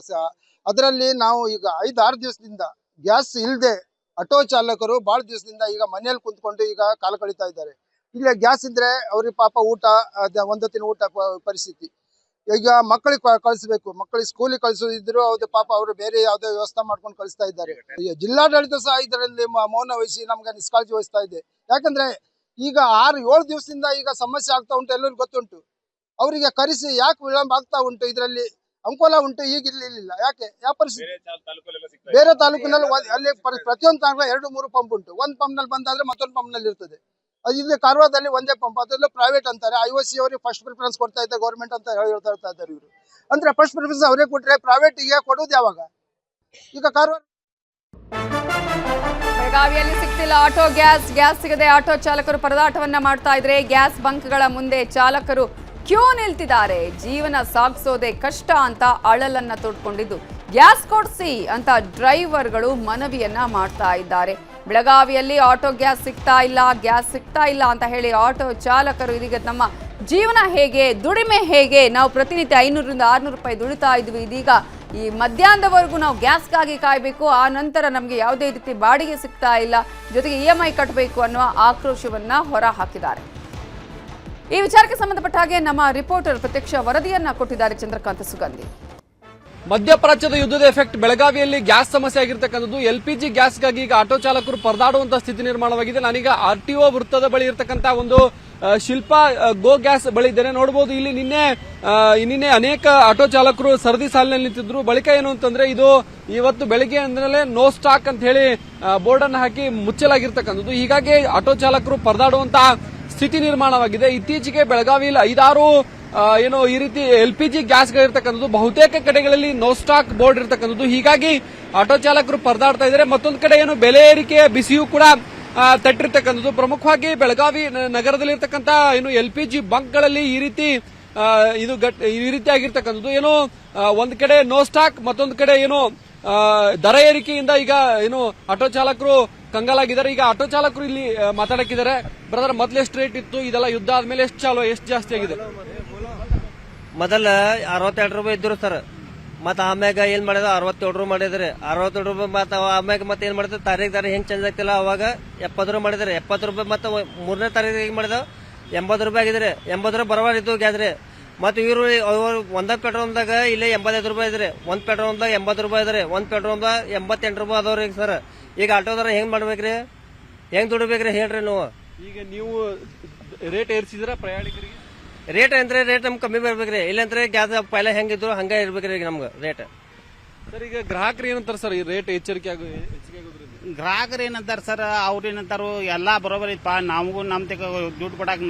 ಅದರಲ್ಲಿ ನಾವು ಈಗ 5-6 ದಿವಸದಿಂದ ಗ್ಯಾಸ್ ಇಲ್ಲದೆ ಆಟೋ ಚಾಲಕರು ಬಹಳ ದಿವಸದಿಂದ ಈಗ ಮನೆಯಲ್ಲಿ ಕುಂತ್ಕೊಂಡು ಈಗ ಕಾಲ ಕಳೀತಾ ಇದ್ದಾರೆ. ಇಲ್ಲಿ ಗ್ಯಾಸ್ ಇದ್ರೆ ಅವ್ರಿಗೆ ಪಾಪ ಊಟ, ಒಂದೊತ್ತಿನ ಊಟ ಪರಿಸ್ಥಿತಿ. ಈಗ ಮಕ್ಕಳಿಗೆ ಕಳಿಸ್ಬೇಕು, ಮಕ್ಕಳಿಗೆ ಸ್ಕೂಲಿಗೆ ಕಳಿಸೋದಿದ್ರು ಅವ್ರು ಪಾಪ ಅವರು ಬೇರೆ ಯಾವುದೋ ವ್ಯವಸ್ಥೆ ಮಾಡ್ಕೊಂಡು ಕಳಿಸ್ತಾ ಇದ್ದಾರೆ. ಜಿಲ್ಲಾಡಳಿತ ಸಹ ಇದರಲ್ಲಿ ಮೌನ ವಹಿಸಿ ನಮ್ಗೆ ನಿಷ್ಕಾಳಜಿ ವಹಿಸ್ತಾ ಇದೆ. ಯಾಕಂದ್ರೆ ಈಗ 6-7 ದಿವಸದಿಂದ ಈಗ ಸಮಸ್ಯೆ ಆಗ್ತಾ ಉಂಟು, ಎಲ್ಲರಿಗೂ ಗೊತ್ತುಂಟು. ಅವರಿಗೆ ಕರೆಸಿ ಯಾಕೆ ವಿಳಂಬ ಆಗ್ತಾ ಉಂಟು, ಇದರಲ್ಲಿ ಅನುಕೂಲ ಉಂಟು, ಈಗ ಇರ್ಲಿಲ್ಲ. ಯಾಕೆ ಯಾವ ಪರಿಸ್ಥಿತಿ ಬೇರೆ ತಾಲೂಕಿನಲ್ಲಿ ಅಲ್ಲಿ ಪ್ರತಿಯೊಂದು ತಾಲೂಕು 2-3 ಪಂಪ್ ಉಂಟು. ಒಂದು ಪಂಪ್ ನಲ್ಲಿ ಬಂದಾದ್ರೆ ಮತ್ತೊಂದು ಪಂಪ್ ನಲ್ಲಿ ಇರ್ತದೆ. ಇಲ್ಲಿ ಕಾರವಾರದಲ್ಲಿ ಒಂದೇ ಪಂಪ್, ಅದೆಲ್ಲ ಪ್ರೈವೇಟ್ ಅಂತಾರೆ. IOC ಅವರಿಗೆ ಫಸ್ಟ್ ಪ್ರಿಫರೆನ್ಸ್ ಕೊಡ್ತಾ ಇದ್ದಾರೆ ಗೌರ್ಮೆಂಟ್ ಅಂತ ಹೇಳ್ತಾ ಇದ್ದಾರೆ ಇವರು. ಅಂದ್ರೆ ಫಸ್ಟ್ ಪ್ರಿಫರೆನ್ಸ್ ಅವರೇ ಕೊಟ್ರೆ ಪ್ರೈವೇಟ್ ಗೆ ಕೊಡೋದು ಯಾವಾಗ? ಈಗ ಕಾರವಾರ ಬೆಳಗಾವಿಯಲ್ಲಿ ಸಿಗ್ತಿಲ್ಲ ಆಟೋ ಗ್ಯಾಸ್ ಸಿಗದೆ ಆಟೋ ಚಾಲಕರು ಪರದಾಟವನ್ನ ಮಾಡ್ತಾ ಇದ್ರೆ. ಗ್ಯಾಸ್ ಬಂಕ್ಗಳ ಮುಂದೆ ಚಾಲಕರು ಕ್ಯೂ ನಿಲ್ತಿದ್ದಾರೆ. ಜೀವನ ಸಾಗಿಸೋದೇ ಕಷ್ಟ ಅಂತ ಅಳಲನ್ನ ತೋಡ್ಕೊಂಡಿದ್ದು ಗ್ಯಾಸ್ ಕೊಡ್ಸಿ ಅಂತ ಡ್ರೈವರ್ಗಳು ಮನವಿಯನ್ನ ಮಾಡ್ತಾ ಇದ್ದಾರೆ. ಬೆಳಗಾವಿಯಲ್ಲಿ ಆಟೋ ಗ್ಯಾಸ್ ಸಿಗ್ತಾ ಇಲ್ಲ ಅಂತ ಹೇಳಿ ಆಟೋ ಚಾಲಕರು ಇದೀಗ ನಮ್ಮ ಜೀವನ ಹೇಗೆ, ದುಡಿಮೆ ಹೇಗೆ, ನಾವು ಪ್ರತಿನಿತ್ಯ 500ರಿಂದ 600 ರೂಪಾಯಿ ದುಡಿತಾ ಇದ್ವಿ, ಇದೀಗ ಈ ಮಧ್ಯಾಹ್ನದವರೆಗೂ ನಾವು ಗ್ಯಾಸ್ಗಾಗಿ ಕಾಯಬೇಕು, ಆ ನಂತರ ನಮಗೆ ಯಾವುದೇ ರೀತಿ ಬಾಡಿಗೆ ಸಿಗ್ತಾ ಇಲ್ಲ, ಜೊತೆಗೆ EMI ಕಟ್ಟಬೇಕು ಅನ್ನುವ ಆಕ್ರೋಶವನ್ನ ಹೊರ ಹಾಕಿದ್ದಾರೆ. ಈ ವಿಚಾರಕ್ಕೆ ಸಂಬಂಧಪಟ್ಟ ಹಾಗೆ ನಮ್ಮ ರಿಪೋರ್ಟರ್ ಪ್ರತ್ಯಕ್ಷ ವರದಿಯನ್ನ ಕೊಟ್ಟಿದ್ದಾರೆ ಚಂದ್ರಕಾಂತ ಸುಗಂಧಿ. ಮಧ್ಯಪ್ರಾಚ್ಯದ ಯುದ್ಧದ ಎಫೆಕ್ಟ್ ಬೆಳಗಾವಿಯಲ್ಲಿ ಗ್ಯಾಸ್ ಸಮಸ್ಯೆ ಆಗಿರ್ತಕ್ಕಂಥದ್ದು. LPG ಗ್ಯಾಸ್ಗಾಗಿ ಈಗ ಆಟೋ ಚಾಲಕರು ಪರದಾಡುವಂತಹ ಸ್ಥಿತಿ ನಿರ್ಮಾಣವಾಗಿದೆ. ನಾನೀಗ RTO ವೃತ್ತದ ಬಳಿ ಇರತಕ್ಕಂತ ಒಂದು ಶಿಲ್ಪಾ ಗೋ ಗ್ಯಾಸ್ ಬಳಿ ಇದ್ದೇನೆ. ನೋಡಬಹುದು ಇಲ್ಲಿ ನಿನ್ನೆ ಅನೇಕ ಆಟೋ ಚಾಲಕರು ಸರದಿ ಸಾಲಿನಲ್ಲಿ ನಿಂತಿದ್ರು. ಬಳಿಕ ಏನು ಅಂತಂದ್ರೆ ಇದು ಇವತ್ತು ಬೆಳಿಗ್ಗೆ ಅಂದ್ಮೇಲೆ ನೋ ಸ್ಟಾಕ್ ಅಂತ ಹೇಳಿ ಬೋರ್ಡ್ ಅನ್ನು ಹಾಕಿ ಮುಚ್ಚಲಾಗಿರ್ತಕ್ಕಂಥದ್ದು. ಹೀಗಾಗಿ ಆಟೋ ಚಾಲಕರು ಪರದಾಡುವಂತಹ ಸ್ಥಿತಿ ನಿರ್ಮಾಣವಾಗಿದೆ. ಇತ್ತೀಚೆಗೆ ಬೆಳಗಾವಿಯಲ್ಲಿ 5-6 ಏನು ಈ ರೀತಿ LPG ಗ್ಯಾಸ್ಗಳಿರ್ತಕ್ಕಂಥದ್ದು, ಬಹುತೇಕ ಕಡೆಗಳಲ್ಲಿ ನೋ ಸ್ಟಾಕ್ ಬೋರ್ಡ್ ಇರತಕ್ಕಂಥದ್ದು. ಹೀಗಾಗಿ ಆಟೋ ಚಾಲಕರು ಪರದಾಡ್ತಾ ಇದ್ದಾರೆ. ಮತ್ತೊಂದು ಕಡೆ ಏನು ಬೆಲೆ ಏರಿಕೆಯ ಬಿಸಿಯೂ ಕೂಡ ತಟ್ಟಿರ್ತಕ್ಕಂಥದ್ದು. ಪ್ರಮುಖವಾಗಿ ಬೆಳಗಾವಿ ನಗರದಲ್ಲಿರ್ತಕ್ಕಂಥ ಏನು LPG ಬಂಕ್ಗಳಲ್ಲಿ ಈ ರೀತಿ ಆಗಿರ್ತಕ್ಕಂಥದ್ದು. ಏನು ಒಂದ್ ಕಡೆ ನೋ ಸ್ಟಾಕ್, ಮತ್ತೊಂದು ಕಡೆ ಏನು ದರ ಏರಿಕೆಯಿಂದ ಈಗ ಏನು ಆಟೋ ಚಾಲಕರು ಕಂಗಾಲಾಗಿದ್ದಾರೆ. ಈಗ ಆಟೋ ಚಾಲಕರು ಇಲ್ಲಿ ಮಾತಾಡಕ್ಕಿದ್ದಾರೆ. ಬ್ರದರ್, ಮೊದಲು ಎಷ್ಟು ರೇಟ್ ಇತ್ತು, ಇದೆಲ್ಲ ಯುದ್ಧ ಆದ್ಮೇಲೆ ಎಷ್ಟು ಜಾಸ್ತಿ ಆಗಿದೆ? ಮೊದಲ 62 ರೂಪಾಯಿ ಇದ್ರು ಸರ್. ಮತ್ತ ಆಮ್ಯಾಗ ಏನ್ ಮಾಡಿದ 67 ರೂಪಾಯಿ ಮಾಡಿದ್ರಿ. 67 ರೂಪಾಯಿ ಮತ್ತ ಆಮ್ಯಾಗ ಮತ್ತೆ ಏನ್ ಮಾಡಿದ್ರೆ ತಾರೀಖ್ ದಾರ ಹೆಂಗ್ ಚೇಂಜ್ ಆಗ್ತಿಲ್ಲ, ಅವಾಗ 70 ರೂಪಾಯಿ ಮಾಡಿದ್ರಿ. 70 ರೂಪಾಯಿ ಮತ್ತೆ 3ನೇ ತಾರೀಕು ಹೆಂಗ್ ಮಾಡಿದ 80 ರೂಪಾಯಿ ಆಗಿದ್ರಿ. 80 ರೂಪಾಯಿ ಬರಬಾರ ಇತ್ತು ಗ್ಯಾಸ್ ರೀ. ಮತ್ತ ಇವರು ಒಂದ ಪೆಟ್ರೋಲ್ದಾಗ ಇಲ್ಲೇ 85 ರೂಪಾಯಿ ಇದ್ರಿ. ಒಂದ್ ಪೆಟ್ರೋಲ್ದಾಗ 80 ರೂಪಾಯಿ ಇದ್ರಿ. ಒಂದ್ ಪೆಟ್ರೋಲ್ದಾಗ 88 ರೂಪಾಯಿ ಅದಾವ್ರಿ ಸರ್. ಈಗ ಆಟೋದಾರ ಹೆಂಗ್ ಮಾಡ್ಬೇಕ್ರಿ, ಹೆಂಗ್ ದುಡಿಬೇಕ್ರಿ ಹೇಳ್ರಿ ನೀವು? ಈಗ ನೀವು ರೇಟ್ ಏರಿಸಿದ್ರ ಪ್ರಯಾಣಿಕರಿಗೆ? ರೇಟ್ ಅಂದ್ರೆ ರೇಟ್ ನಮ್ಗೆ ಕಮ್ಮಿ ಬರ್ಬೇಕ್ರಿ, ಇಲ್ಲಂದ್ರೆ ಗ್ಯಾಸ್ ಪೈಲ ಹೆಂಗಿದ್ರು ಹಂಗ ಇರ್ಬೇಕ್ರಿ ನಮ್ಗೆ ರೇಟ್. ಸರ್, ಈಗ ಗ್ರಾಹಕರು ಏನಂತಾರ ಸರ್ ಈ ರೇಟ್ ಹೆಚ್ಚಿಗೆ ಆಗೋದ್ರಿಂದ? ಗ್ರಾಹಕರು ಏನಂತಾರೆ ಸರ್, ಅವ್ರು ಏನಂತಾರು ಎಲ್ಲ ಬರೋಬರಿ ಇತ್ತಪ್ಪ, ನಮಗೂ ನಮ್ಮ ತೆಗ ದುಡ್ಡು ಕೊಡಕ್ಕೆ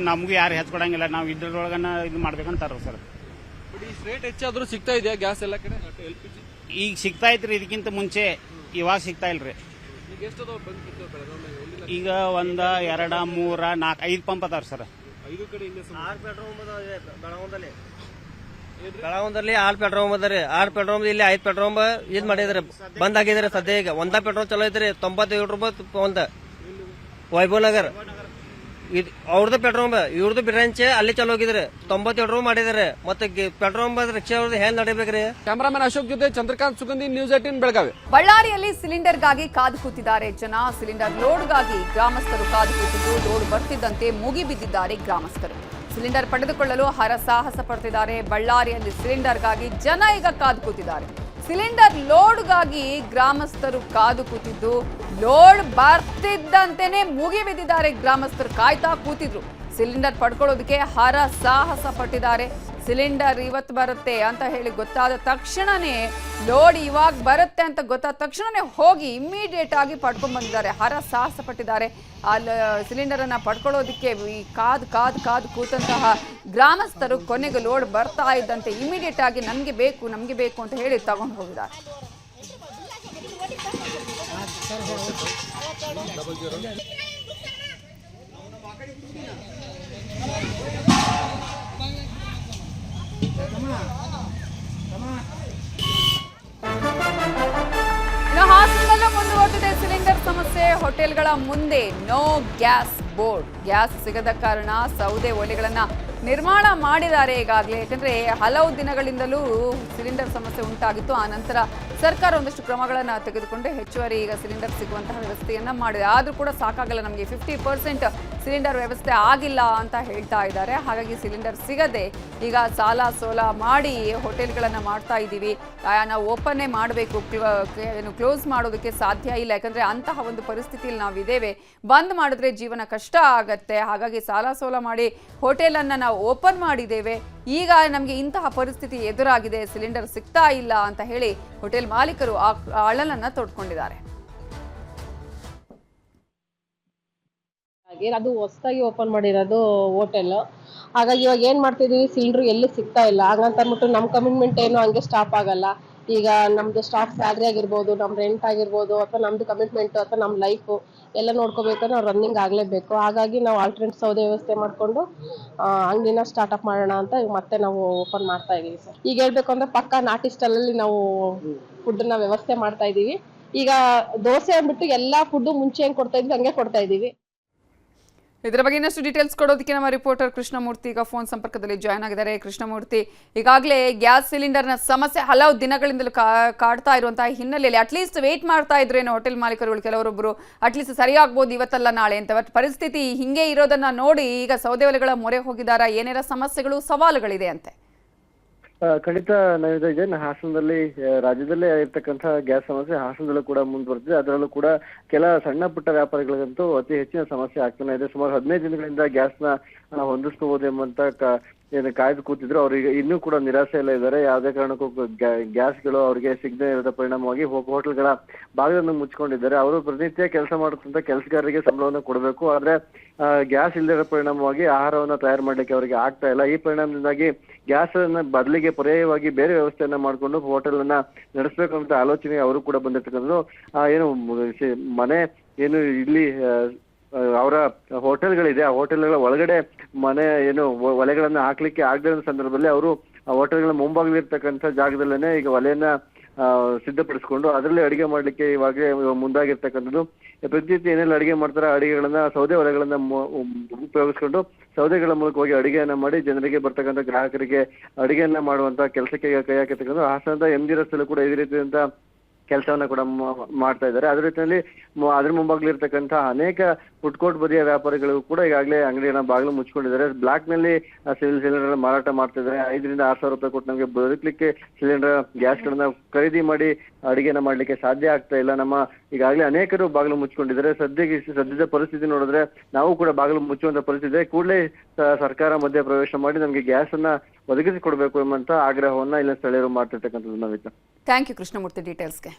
ನಮಗೂ ಯಾರು ಹೆಚ್ಚಿಕೊಡಂಗಿಲ್ಲ, ನಾವು ಇದ್ರೊಳಗನ ಇದು ಮಾಡ್ಬೇಕಂತಾರ ಸರ್. ರೇಟ್ ಹೆಚ್ಚಾದ್ರೂ ಸಿಗ್ತಾ ಇದೆಯಾ ಗ್ಯಾಸ್ ಎಲ್ಲ ಕಡೆ LPG? ಈಗ ಸಿಗ್ತಾ ಐತ್ರಿ, ಇದಕ್ಕಿಂತ ಮುಂಚೆ, ಇವಾಗ ಸಿಗ್ತಾ ಇಲ್ರಿ. ಈಗ 1 2 3 4 5 ಪಂಪ್ ಅದಾರ ಸರ್. 5 ಕಡೆ ಬೆಳಗಾವದಲ್ಲಿ 6 ಪೆಟ್ರೋಲ್ ಅದ ರೀ. 6 ಪೆಟ್ರೋಲ್ ಇಲ್ಲಿ 5 ಪೆಟ್ರೋಲ್ ಇದ್ ಮಾಡಿದ್ರೆ ಬಂದ್ ಆಗಿದ್ರೆ ಸದ್ಯ. ಈಗ ಒಂದ ಪೆಟ್ರೋಲ್ ಚಲೋ ಐತ್ರಿ, 97 ರೂಪಾಯಿ ಒಂದ ವೈಭವ್ ನಗರ್. ಅವ್ರದ್ದು ಪೆಟ್ರೋಲ್ ಇವ್ರದ್ದು ಬ್ರಾಂಚ್ ಅಲ್ಲಿ ಚಲೋ ಹೋಗಿದ್ರೆ 97 ರೂಪಾಯಿ ಮಾಡಿದಾರೆ. ಮತ್ತೆ ಪೆಟ್ರೋಲ್ ರಿಕ್ಷಾ ಅವ್ರದ್ದು ಹೆಂಗ್ ನಡಿಬೇಕ್ರಿ? ಕ್ಯಾಮರಾಮನ್ ಅಶೋಕ್ ಜೊತೆ ಚಂದ್ರಕಾಂತ್ ಸುಗಂಧಿ, ನ್ಯೂಸ್ 18 ಬೆಳಗಾವಿ. ಬಳ್ಳಾರಿಯಲ್ಲಿ ಸಿಲಿಂಡರ್ಗಾಗಿ ಕಾದು ಕೂತಿದ್ದಾರೆ ಜನ. ಸಿಲಿಂಡರ್ ಲೋಡ್ಗಾಗಿ ಗ್ರಾಮಸ್ಥರು ಕಾದು ಕೂತಿದ್ದು, ಲೋಡ್ ಬರ್ತಿದ್ದಂತೆ ಮುಗಿಬಿದ್ದಿದ್ದಾರೆ ಗ್ರಾಮಸ್ಥರು. ಸಿಲಿಂಡರ್ ಪಡೆದುಕೊಳ್ಳಲು ಹರಸಾಹಸ ಪಡ್ತಿದ್ದಾರೆ. ಬಳ್ಳಾರಿಯಲ್ಲಿ ಸಿಲಿಂಡರ್ಗಾಗಿ ಜನ ಈಗ ಕಾದು ಕೂತಿದ್ದಾರೆ. ಸಿಲಿಂಡರ್ ಲೋಡ್ಗಾಗಿ ಗ್ರಾಮಸ್ಥರು ಕಾದು ಕೂತಿದ್ದು, ಲೋಡ್ ಬರ್ತಿದ್ದಂತೆನೆ ಮುಗಿಬಿದ್ದಿದ್ದಾರೆ ಗ್ರಾಮಸ್ಥರು. ಕಾಯ್ತಾ ಕೂತಿದ್ರು. ಸಿಲಿಂಡರ್ ಪಡ್ಕೊಳ್ಳೋದಕ್ಕೆ ಹರಸಾಹಸ ಪಟ್ಟಿದ್ದಾರೆ. ಸಿಲಿಂಡರ್ ಇವತ್ತು ಬರುತ್ತೆ ಅಂತ ಹೇಳಿ ಗೊತ್ತಾದ ತಕ್ಷಣನೇ, ಲೋಡ್ ಇವಾಗ ಬರುತ್ತೆ ಅಂತ ಗೊತ್ತಾದ ತಕ್ಷಣನೇ ಹೋಗಿ ಇಮ್ಮಿಡಿಯೇಟ್ ಆಗಿ ಪಡ್ಕೊಂಡ್ ಬಂದಿದ್ದಾರೆ. ಹರಸಾಹಸ ಪಟ್ಟಿದ್ದಾರೆ. ಅಲ್ಲಿ ಸಿಲಿಂಡರ್ ಅನ್ನ ಪಡ್ಕೊಳ್ಳೋದಕ್ಕೆ ಕಾದು ಕಾದು ಕಾದು ಕೂತಂತಹ ಗ್ರಾಮಸ್ಥರು ಕೊನೆಗೆ ಲೋಡ್ ಬರ್ತಾ ಇದ್ದಂತೆ ಇಮಿಡಿಯೇಟ್ ಆಗಿ ನಮ್ಗೆ ಬೇಕು ಅಂತ ಹೇಳಿ ತಗೊಂಡು ಹೋಗಿದ್ದಾರೆ. ಹಾಸನದಲ್ಲೂ ಮುಂದುವರೆದಿದೆ ಸಿಲಿಂಡರ್ ಸಮಸ್ಯೆ. ಹೋಟೆಲ್ಗಳ ಮುಂದೆ ನೋ ಗ್ಯಾಸ್ ಬೋರ್ಡ್. ಗ್ಯಾಸ್ ಸಿಗದ ಕಾರಣ ಸೌದೆ ಒಲೆಗಳನ್ನ ನಿರ್ಮಾಣ ಮಾಡಿದ್ದಾರೆ ಈಗಾಗಲೇ. ಯಾಕಂದ್ರೆ ಹಲವು ದಿನಗಳಿಂದಲೂ ಸಿಲಿಂಡರ್ ಸಮಸ್ಯೆ ಉಂಟಾಗಿತ್ತು. ಆ ನಂತರ ಸರ್ಕಾರ ಒಂದಷ್ಟು ಕ್ರಮಗಳನ್ನು ತೆಗೆದುಕೊಂಡು ಹೆಚ್ಚುವರಿ ಈಗ ಸಿಲಿಂಡರ್ ಸಿಗುವಂತಹ ವ್ಯವಸ್ಥೆಯನ್ನ ಮಾಡಿದೆ. ಆದ್ರೂ ಕೂಡ ಸಾಕಾಗಲ್ಲ, ನಮಗೆ 50% ಸಿಲಿಂಡರ್ ವ್ಯವಸ್ಥೆ ಆಗಿಲ್ಲ ಅಂತ ಹೇಳ್ತಾ ಇದ್ದಾರೆ. ಹಾಗಾಗಿ ಸಿಲಿಂಡರ್ ಸಿಗದೆ ಈಗ ಸಾಲ ಸೋಲ ಮಾಡಿ ಹೋಟೆಲ್ಗಳನ್ನು ಮಾಡ್ತಾ ಇದ್ದೀವಿ, ನಾವು ಓಪನ್ನೇ ಮಾಡಬೇಕು, ಕ್ಲೋಸ್ ಮಾಡೋದಕ್ಕೆ ಸಾಧ್ಯ ಇಲ್ಲ. ಯಾಕಂದ್ರೆ ಅಂತಹ ಒಂದು ಪರಿಸ್ಥಿತಿಯಲ್ಲಿ ನಾವಿದ್ದೇವೆ. ಬಂದ್ ಮಾಡಿದ್ರೆ ಜೀವನ ಕಷ್ಟ ಆಗತ್ತೆ. ಹಾಗಾಗಿ ಸಾಲ ಸೋಲ ಮಾಡಿ ಹೋಟೆಲನ್ನು ನಾವು ಓಪನ್ ಮಾಡಿದ್ದೇವೆ. ಈಗ ನಮಗೆ ಇಂತಹ ಪರಿಸ್ಥಿತಿ ಎದುರಾಗಿದೆ, ಸಿಲಿಂಡರ್ ಸಿಗ್ತಾ ಇಲ್ಲ ಅಂತ ಹೇಳಿ ಹೋಟೆಲ್ ಮಾಲೀಕರು ಅಳಲನ್ನ ತೋಡ್ಕೊಂಡಿದ್ದಾರೆ. ಅದು ಹೊಸದಾಗಿ ಓಪನ್ ಮಾಡಿರೋದು ಹೋಟೆಲ್. ಹಾಗಾಗಿ ಇವಾಗ ಏನ್ ಮಾಡ್ತಿದೀವಿ, ಸಿಲಿಂಡರ್ ಎಲ್ಲೂ ಸಿಗ್ತಾ ಇಲ್ಲ. ಹಾಗಂತ ಅಂದ್ಬಿಟ್ಟು ನಮ್ಮ ಕಮಿಟ್ಮೆಂಟ್ ಏನು ಹಂಗೆ ಸ್ಟಾಪ್ ಆಗಲ್ಲ. ಈಗ ನಮ್ದು ಸ್ಟಾಫ್ ಸ್ಯಾಲ್ರಿ ಆಗಿರ್ಬೋದು, ನಮ್ಮ ರೆಂಟ್ ಆಗಿರ್ಬೋದು, ಅಥವಾ ನಮ್ದು ಕಮಿಟ್ಮೆಂಟ್ ಅಥವಾ ನಮ್ಮ ಲೈಫು ಎಲ್ಲ ನೋಡ್ಕೋಬೇಕಾದ್ರೆ ನಾವು ರನ್ನಿಂಗ್ ಆಗಲೇಬೇಕು. ಹಾಗಾಗಿ ನಾವು ಆಲ್ಟರ್ನೇಟ್ ಸೌದೆ ವ್ಯವಸ್ಥೆ ಮಾಡಿಕೊಂಡು ಅಂಗಡಿನ ಸ್ಟಾರ್ಟ್ಅಪ್ ಮಾಡೋಣ ಅಂತ ಮತ್ತೆ ನಾವು ಓಪನ್ ಮಾಡ್ತಾ ಇದೀವಿ ಸರ್. ಈಗ ಹೇಳ್ಬೇಕು ಅಂದ್ರೆ ಪಕ್ಕ ನಾಟಿ ಸ್ಟೈಲಲ್ಲಿ ನಾವು ಫುಡ್ನ ವ್ಯವಸ್ಥೆ ಮಾಡ್ತಾ ಇದೀವಿ. ಈಗ ದೋಸೆ ಅಂದ್ಬಿಟ್ಟು ಎಲ್ಲಾ ಫುಡ್ ಮುಂಚೆ ಹೆಂಗ್ ಕೊಡ್ತಾ ಇದ್ವಿ ಹಂಗೆ ಕೊಡ್ತಾ ಇದೀವಿ. ಇದರ ಬಗ್ಗೆ ಇನ್ನಷ್ಟು ಡೀಟೇಲ್ಸ್ ಕೊಡೋದಕ್ಕೆ ನಮ್ಮ ರಿಪೋರ್ಟರ್ ಕೃಷ್ಣಮೂರ್ತಿ ಈಗ ಫೋನ್ ಸಂಪರ್ಕದಲ್ಲಿ ಜಾಯ್ನ್ ಆಗಿದ್ದಾರೆ. ಕೃಷ್ಣಮೂರ್ತಿ, ಈಗಾಗಲೇ ಗ್ಯಾಸ್ ಸಿಲಿಂಡರ್ನ ಸಮಸ್ಯೆ ಹಲವು ದಿನಗಳಿಂದಲೂ ಕಾಡ್ತಾ ಇರುವಂತಹ ಹಿನ್ನೆಲೆಯಲ್ಲಿ ಅಟ್ಲೀಸ್ಟ್ ವೇಟ್ ಮಾಡ್ತಾ ಇದ್ರೇನೋ ಹೋಟೆಲ್ ಮಾಲೀಕರುಗಳು, ಕೆಲವರೊಬ್ಬರು ಅಟ್ಲೀಸ್ಟ್ ಸರಿಯಾಗ್ಬೋದು ಇವತ್ತಲ್ಲ ನಾಳೆ ಅಂತ. ಬಟ್ ಪರಿಸ್ಥಿತಿ ಹಿಂಗೆ ಇರೋದನ್ನ ನೋಡಿ ಈಗ ಸೌದೆ ಒಲೆಗಳ ಮೊರೆ ಹೋಗಿದಾರ. ಏನೇನ ಸಮಸ್ಯೆಗಳು ಸವಾಲುಗಳಿದೆ ಅಂತೆ? ಖಂಡಿತ ಇದೆ. ಹಾಸನದಲ್ಲಿ ರಾಜ್ಯದಲ್ಲೇ ಇರ್ತಕ್ಕಂಥ ಗ್ಯಾಸ್ ಸಮಸ್ಯೆ ಹಾಸನದಲ್ಲೂ ಕೂಡ ಮುಂದುವರೆದಿದೆ. ಅದರಲ್ಲೂ ಕೂಡ ಕೆಲ ಸಣ್ಣ ಪುಟ್ಟ ವ್ಯಾಪಾರಿಗಳಿಗಂತೂ ಅತಿ ಹೆಚ್ಚಿನ ಸಮಸ್ಯೆ ಆಗ್ತಾನೆ ಇದೆ. ಸುಮಾರು 15 ದಿನಗಳಿಂದ ಗ್ಯಾಸ್ನ ಹೊಂದಿಸ್ಕೋಬಹುದು ಎಂಬಂತ ಏನು ಕಾಯ್ದು ಕೂತಿದ್ರು, ಅವ್ರಿಗೆ ಇನ್ನೂ ಕೂಡ ನಿರಾಸೆಯಲ್ಲೇ ಇದ್ದಾರೆ. ಯಾವುದೇ ಕಾರಣಕ್ಕೂ ಗ್ಯಾಸ್ಗಳು ಅವರಿಗೆ ಸಿಗದೆ ಇರೋದ ಪರಿಣಾಮವಾಗಿ ಹೋಟೆಲ್ಗಳ ಬಾಗಿಲನ್ನು ಮುಚ್ಕೊಂಡಿದ್ದಾರೆ. ಅವರು ಪ್ರತಿನಿತ್ಯ ಕೆಲಸ ಮಾಡುತ್ತಂತ ಕೆಲಸಗಾರರಿಗೆ ಸಂಬಳವನ್ನು ಕೊಡಬೇಕು, ಆದ್ರೆ ಗ್ಯಾಸ್ ಇಲ್ಲದೆ ಇರೋ ಪರಿಣಾಮವಾಗಿ ಆಹಾರವನ್ನ ತಯಾರು ಮಾಡ್ಲಿಕ್ಕೆ ಅವರಿಗೆ ಆಗ್ತಾ ಇಲ್ಲ. ಈ ಪರಿಣಾಮದಿಂದಾಗಿ ಗ್ಯಾಸ್ ಅನ್ನ ಬದಲಿಗೆ ಪರ್ಯಾಯವಾಗಿ ಬೇರೆ ವ್ಯವಸ್ಥೆಯನ್ನ ಮಾಡಿಕೊಂಡು ಹೋಟೆಲ್ ಅನ್ನ ನಡೆಸಬೇಕು ಅಂತ ಆಲೋಚನೆ ಅವರು ಕೂಡ ಬಂದಿರ್ತಕ್ಕಂಥದ್ದು. ಏನು ಮನೆ ಏನು ಇಲ್ಲಿ ಅವರ ಹೋಟೆಲ್ಗಳಿದೆ, ಆ ಹೋಟೆಲ್ಗಳ ಒಳಗಡೆ ಮನೆ ಏನು ಒಲೆಗಳನ್ನ ಹಾಕ್ಲಿಕ್ಕೆ ಆಗದ ಸಂದರ್ಭದಲ್ಲಿ ಅವರು ಹೋಟೆಲ್ಗಳ ಮುಂಭಾಗಲಿರ್ತಕ್ಕಂಥ ಜಾಗದಲ್ಲೇನೆ ಈಗ ಒಲೆಯನ್ನ ಸಿದ್ಧಪಡಿಸ್ಕೊಂಡು ಅದರಲ್ಲಿ ಅಡಿಗೆ ಮಾಡ್ಲಿಕ್ಕೆ ಇವಾಗ ಮುಂದಾಗಿರ್ತಕ್ಕಂಥದ್ದು. ಪ್ರತಿನಿತ್ಯ ಏನೆಲ್ಲ ಅಡಿಗೆ ಮಾಡ್ತಾರೆ ಅಡಿಗೆಗಳನ್ನ ಸೌದೆ ಒಲೆಗಳನ್ನ ಉಪಯೋಗಿಸ್ಕೊಂಡು ಸೌದೆಗಳ ಮೂಲಕ ಹೋಗಿ ಅಡಿಗೆಯನ್ನ ಮಾಡಿ ಜನರಿಗೆ ಬರ್ತಕ್ಕಂಥ ಗ್ರಾಹಕರಿಗೆ ಅಡಿಗೆಯನ್ನ ಮಾಡುವಂತ ಕೆಲಸಕ್ಕೆ ಕೈ ಹಾಕಿರ್ತಕ್ಕಂಥ ಹಾಸನದ MG ರಸ್ತೆಯಲ್ಲೂ ಕೂಡ ಇದೇ ರೀತಿಯಾದಂತ ಕೆಲಸವನ್ನ ಕೂಡ ಮಾಡ್ತಾ ಇದ್ದಾರೆ. ಅದೇ ರೀತಿಯಲ್ಲಿ ಅದ್ರ ಮುಂಭಾಗಲಿರ್ತಕ್ಕಂಥ ಅನೇಕ ಫುಡ್ ಕೋರ್ಟ್ ಬದಿಯ ವ್ಯಾಪಾರಿಗಳು ಕೂಡ ಈಗಾಗಲೇ ಅಂಗಡಿಯನ್ನ ಬಾಗಿಲು ಮುಚ್ಕೊಂಡಿದ್ದಾರೆ. ಬ್ಲಾಕ್ ನಲ್ಲಿ ಸಿಲಿಂಡರ್ ಮಾರಾಟ ಮಾಡ್ತಾ ಇದ್ದಾರೆ. 5 ರಿಂದ 6 ಸಾವಿರ ರೂಪಾಯಿ ಕೊಟ್ಟು ನಮಗೆ ಬದುಕಲಿಕ್ಕೆ ಸಿಲಿಂಡರ್ ಗ್ಯಾಸ್ಗಳನ್ನ ಖರೀದಿ ಮಾಡಿ ಅಡಿಗೆನ ಮಾಡ್ಲಿಕ್ಕೆ ಸಾಧ್ಯ ಆಗ್ತಾ ಇಲ್ಲ. ನಮ್ಮ ಈಗಾಗಲೇ ಅನೇಕರು ಬಾಗಿಲು ಮುಚ್ಕೊಂಡಿದ್ದಾರೆ. ಸದ್ಯದ ಪರಿಸ್ಥಿತಿ ನೋಡಿದ್ರೆ ನಾವು ಕೂಡ ಬಾಗಿಲು ಮುಚ್ಚುವಂತ ಪರಿಸ್ಥಿತಿ. ಕೂಡಲೇ ಸರ್ಕಾರ ಮಧ್ಯ ಪ್ರವೇಶ ಮಾಡಿ ನಮಗೆ ಗ್ಯಾಸ್ ಅನ್ನ ಒದಗಿಸಿ ಕೊಡಬೇಕು ಎಂಬಂತ ಆಗ್ರಹವನ್ನ ಇಲ್ಲ ಸ್ಥಳೀಯರು ಮಾಡ್ತಿರ್ತಕ್ಕಂಥದ್ದು. Navita, thank you Krishnamurthy ಡೀಟೇಲ್ಸ್ಗೆ.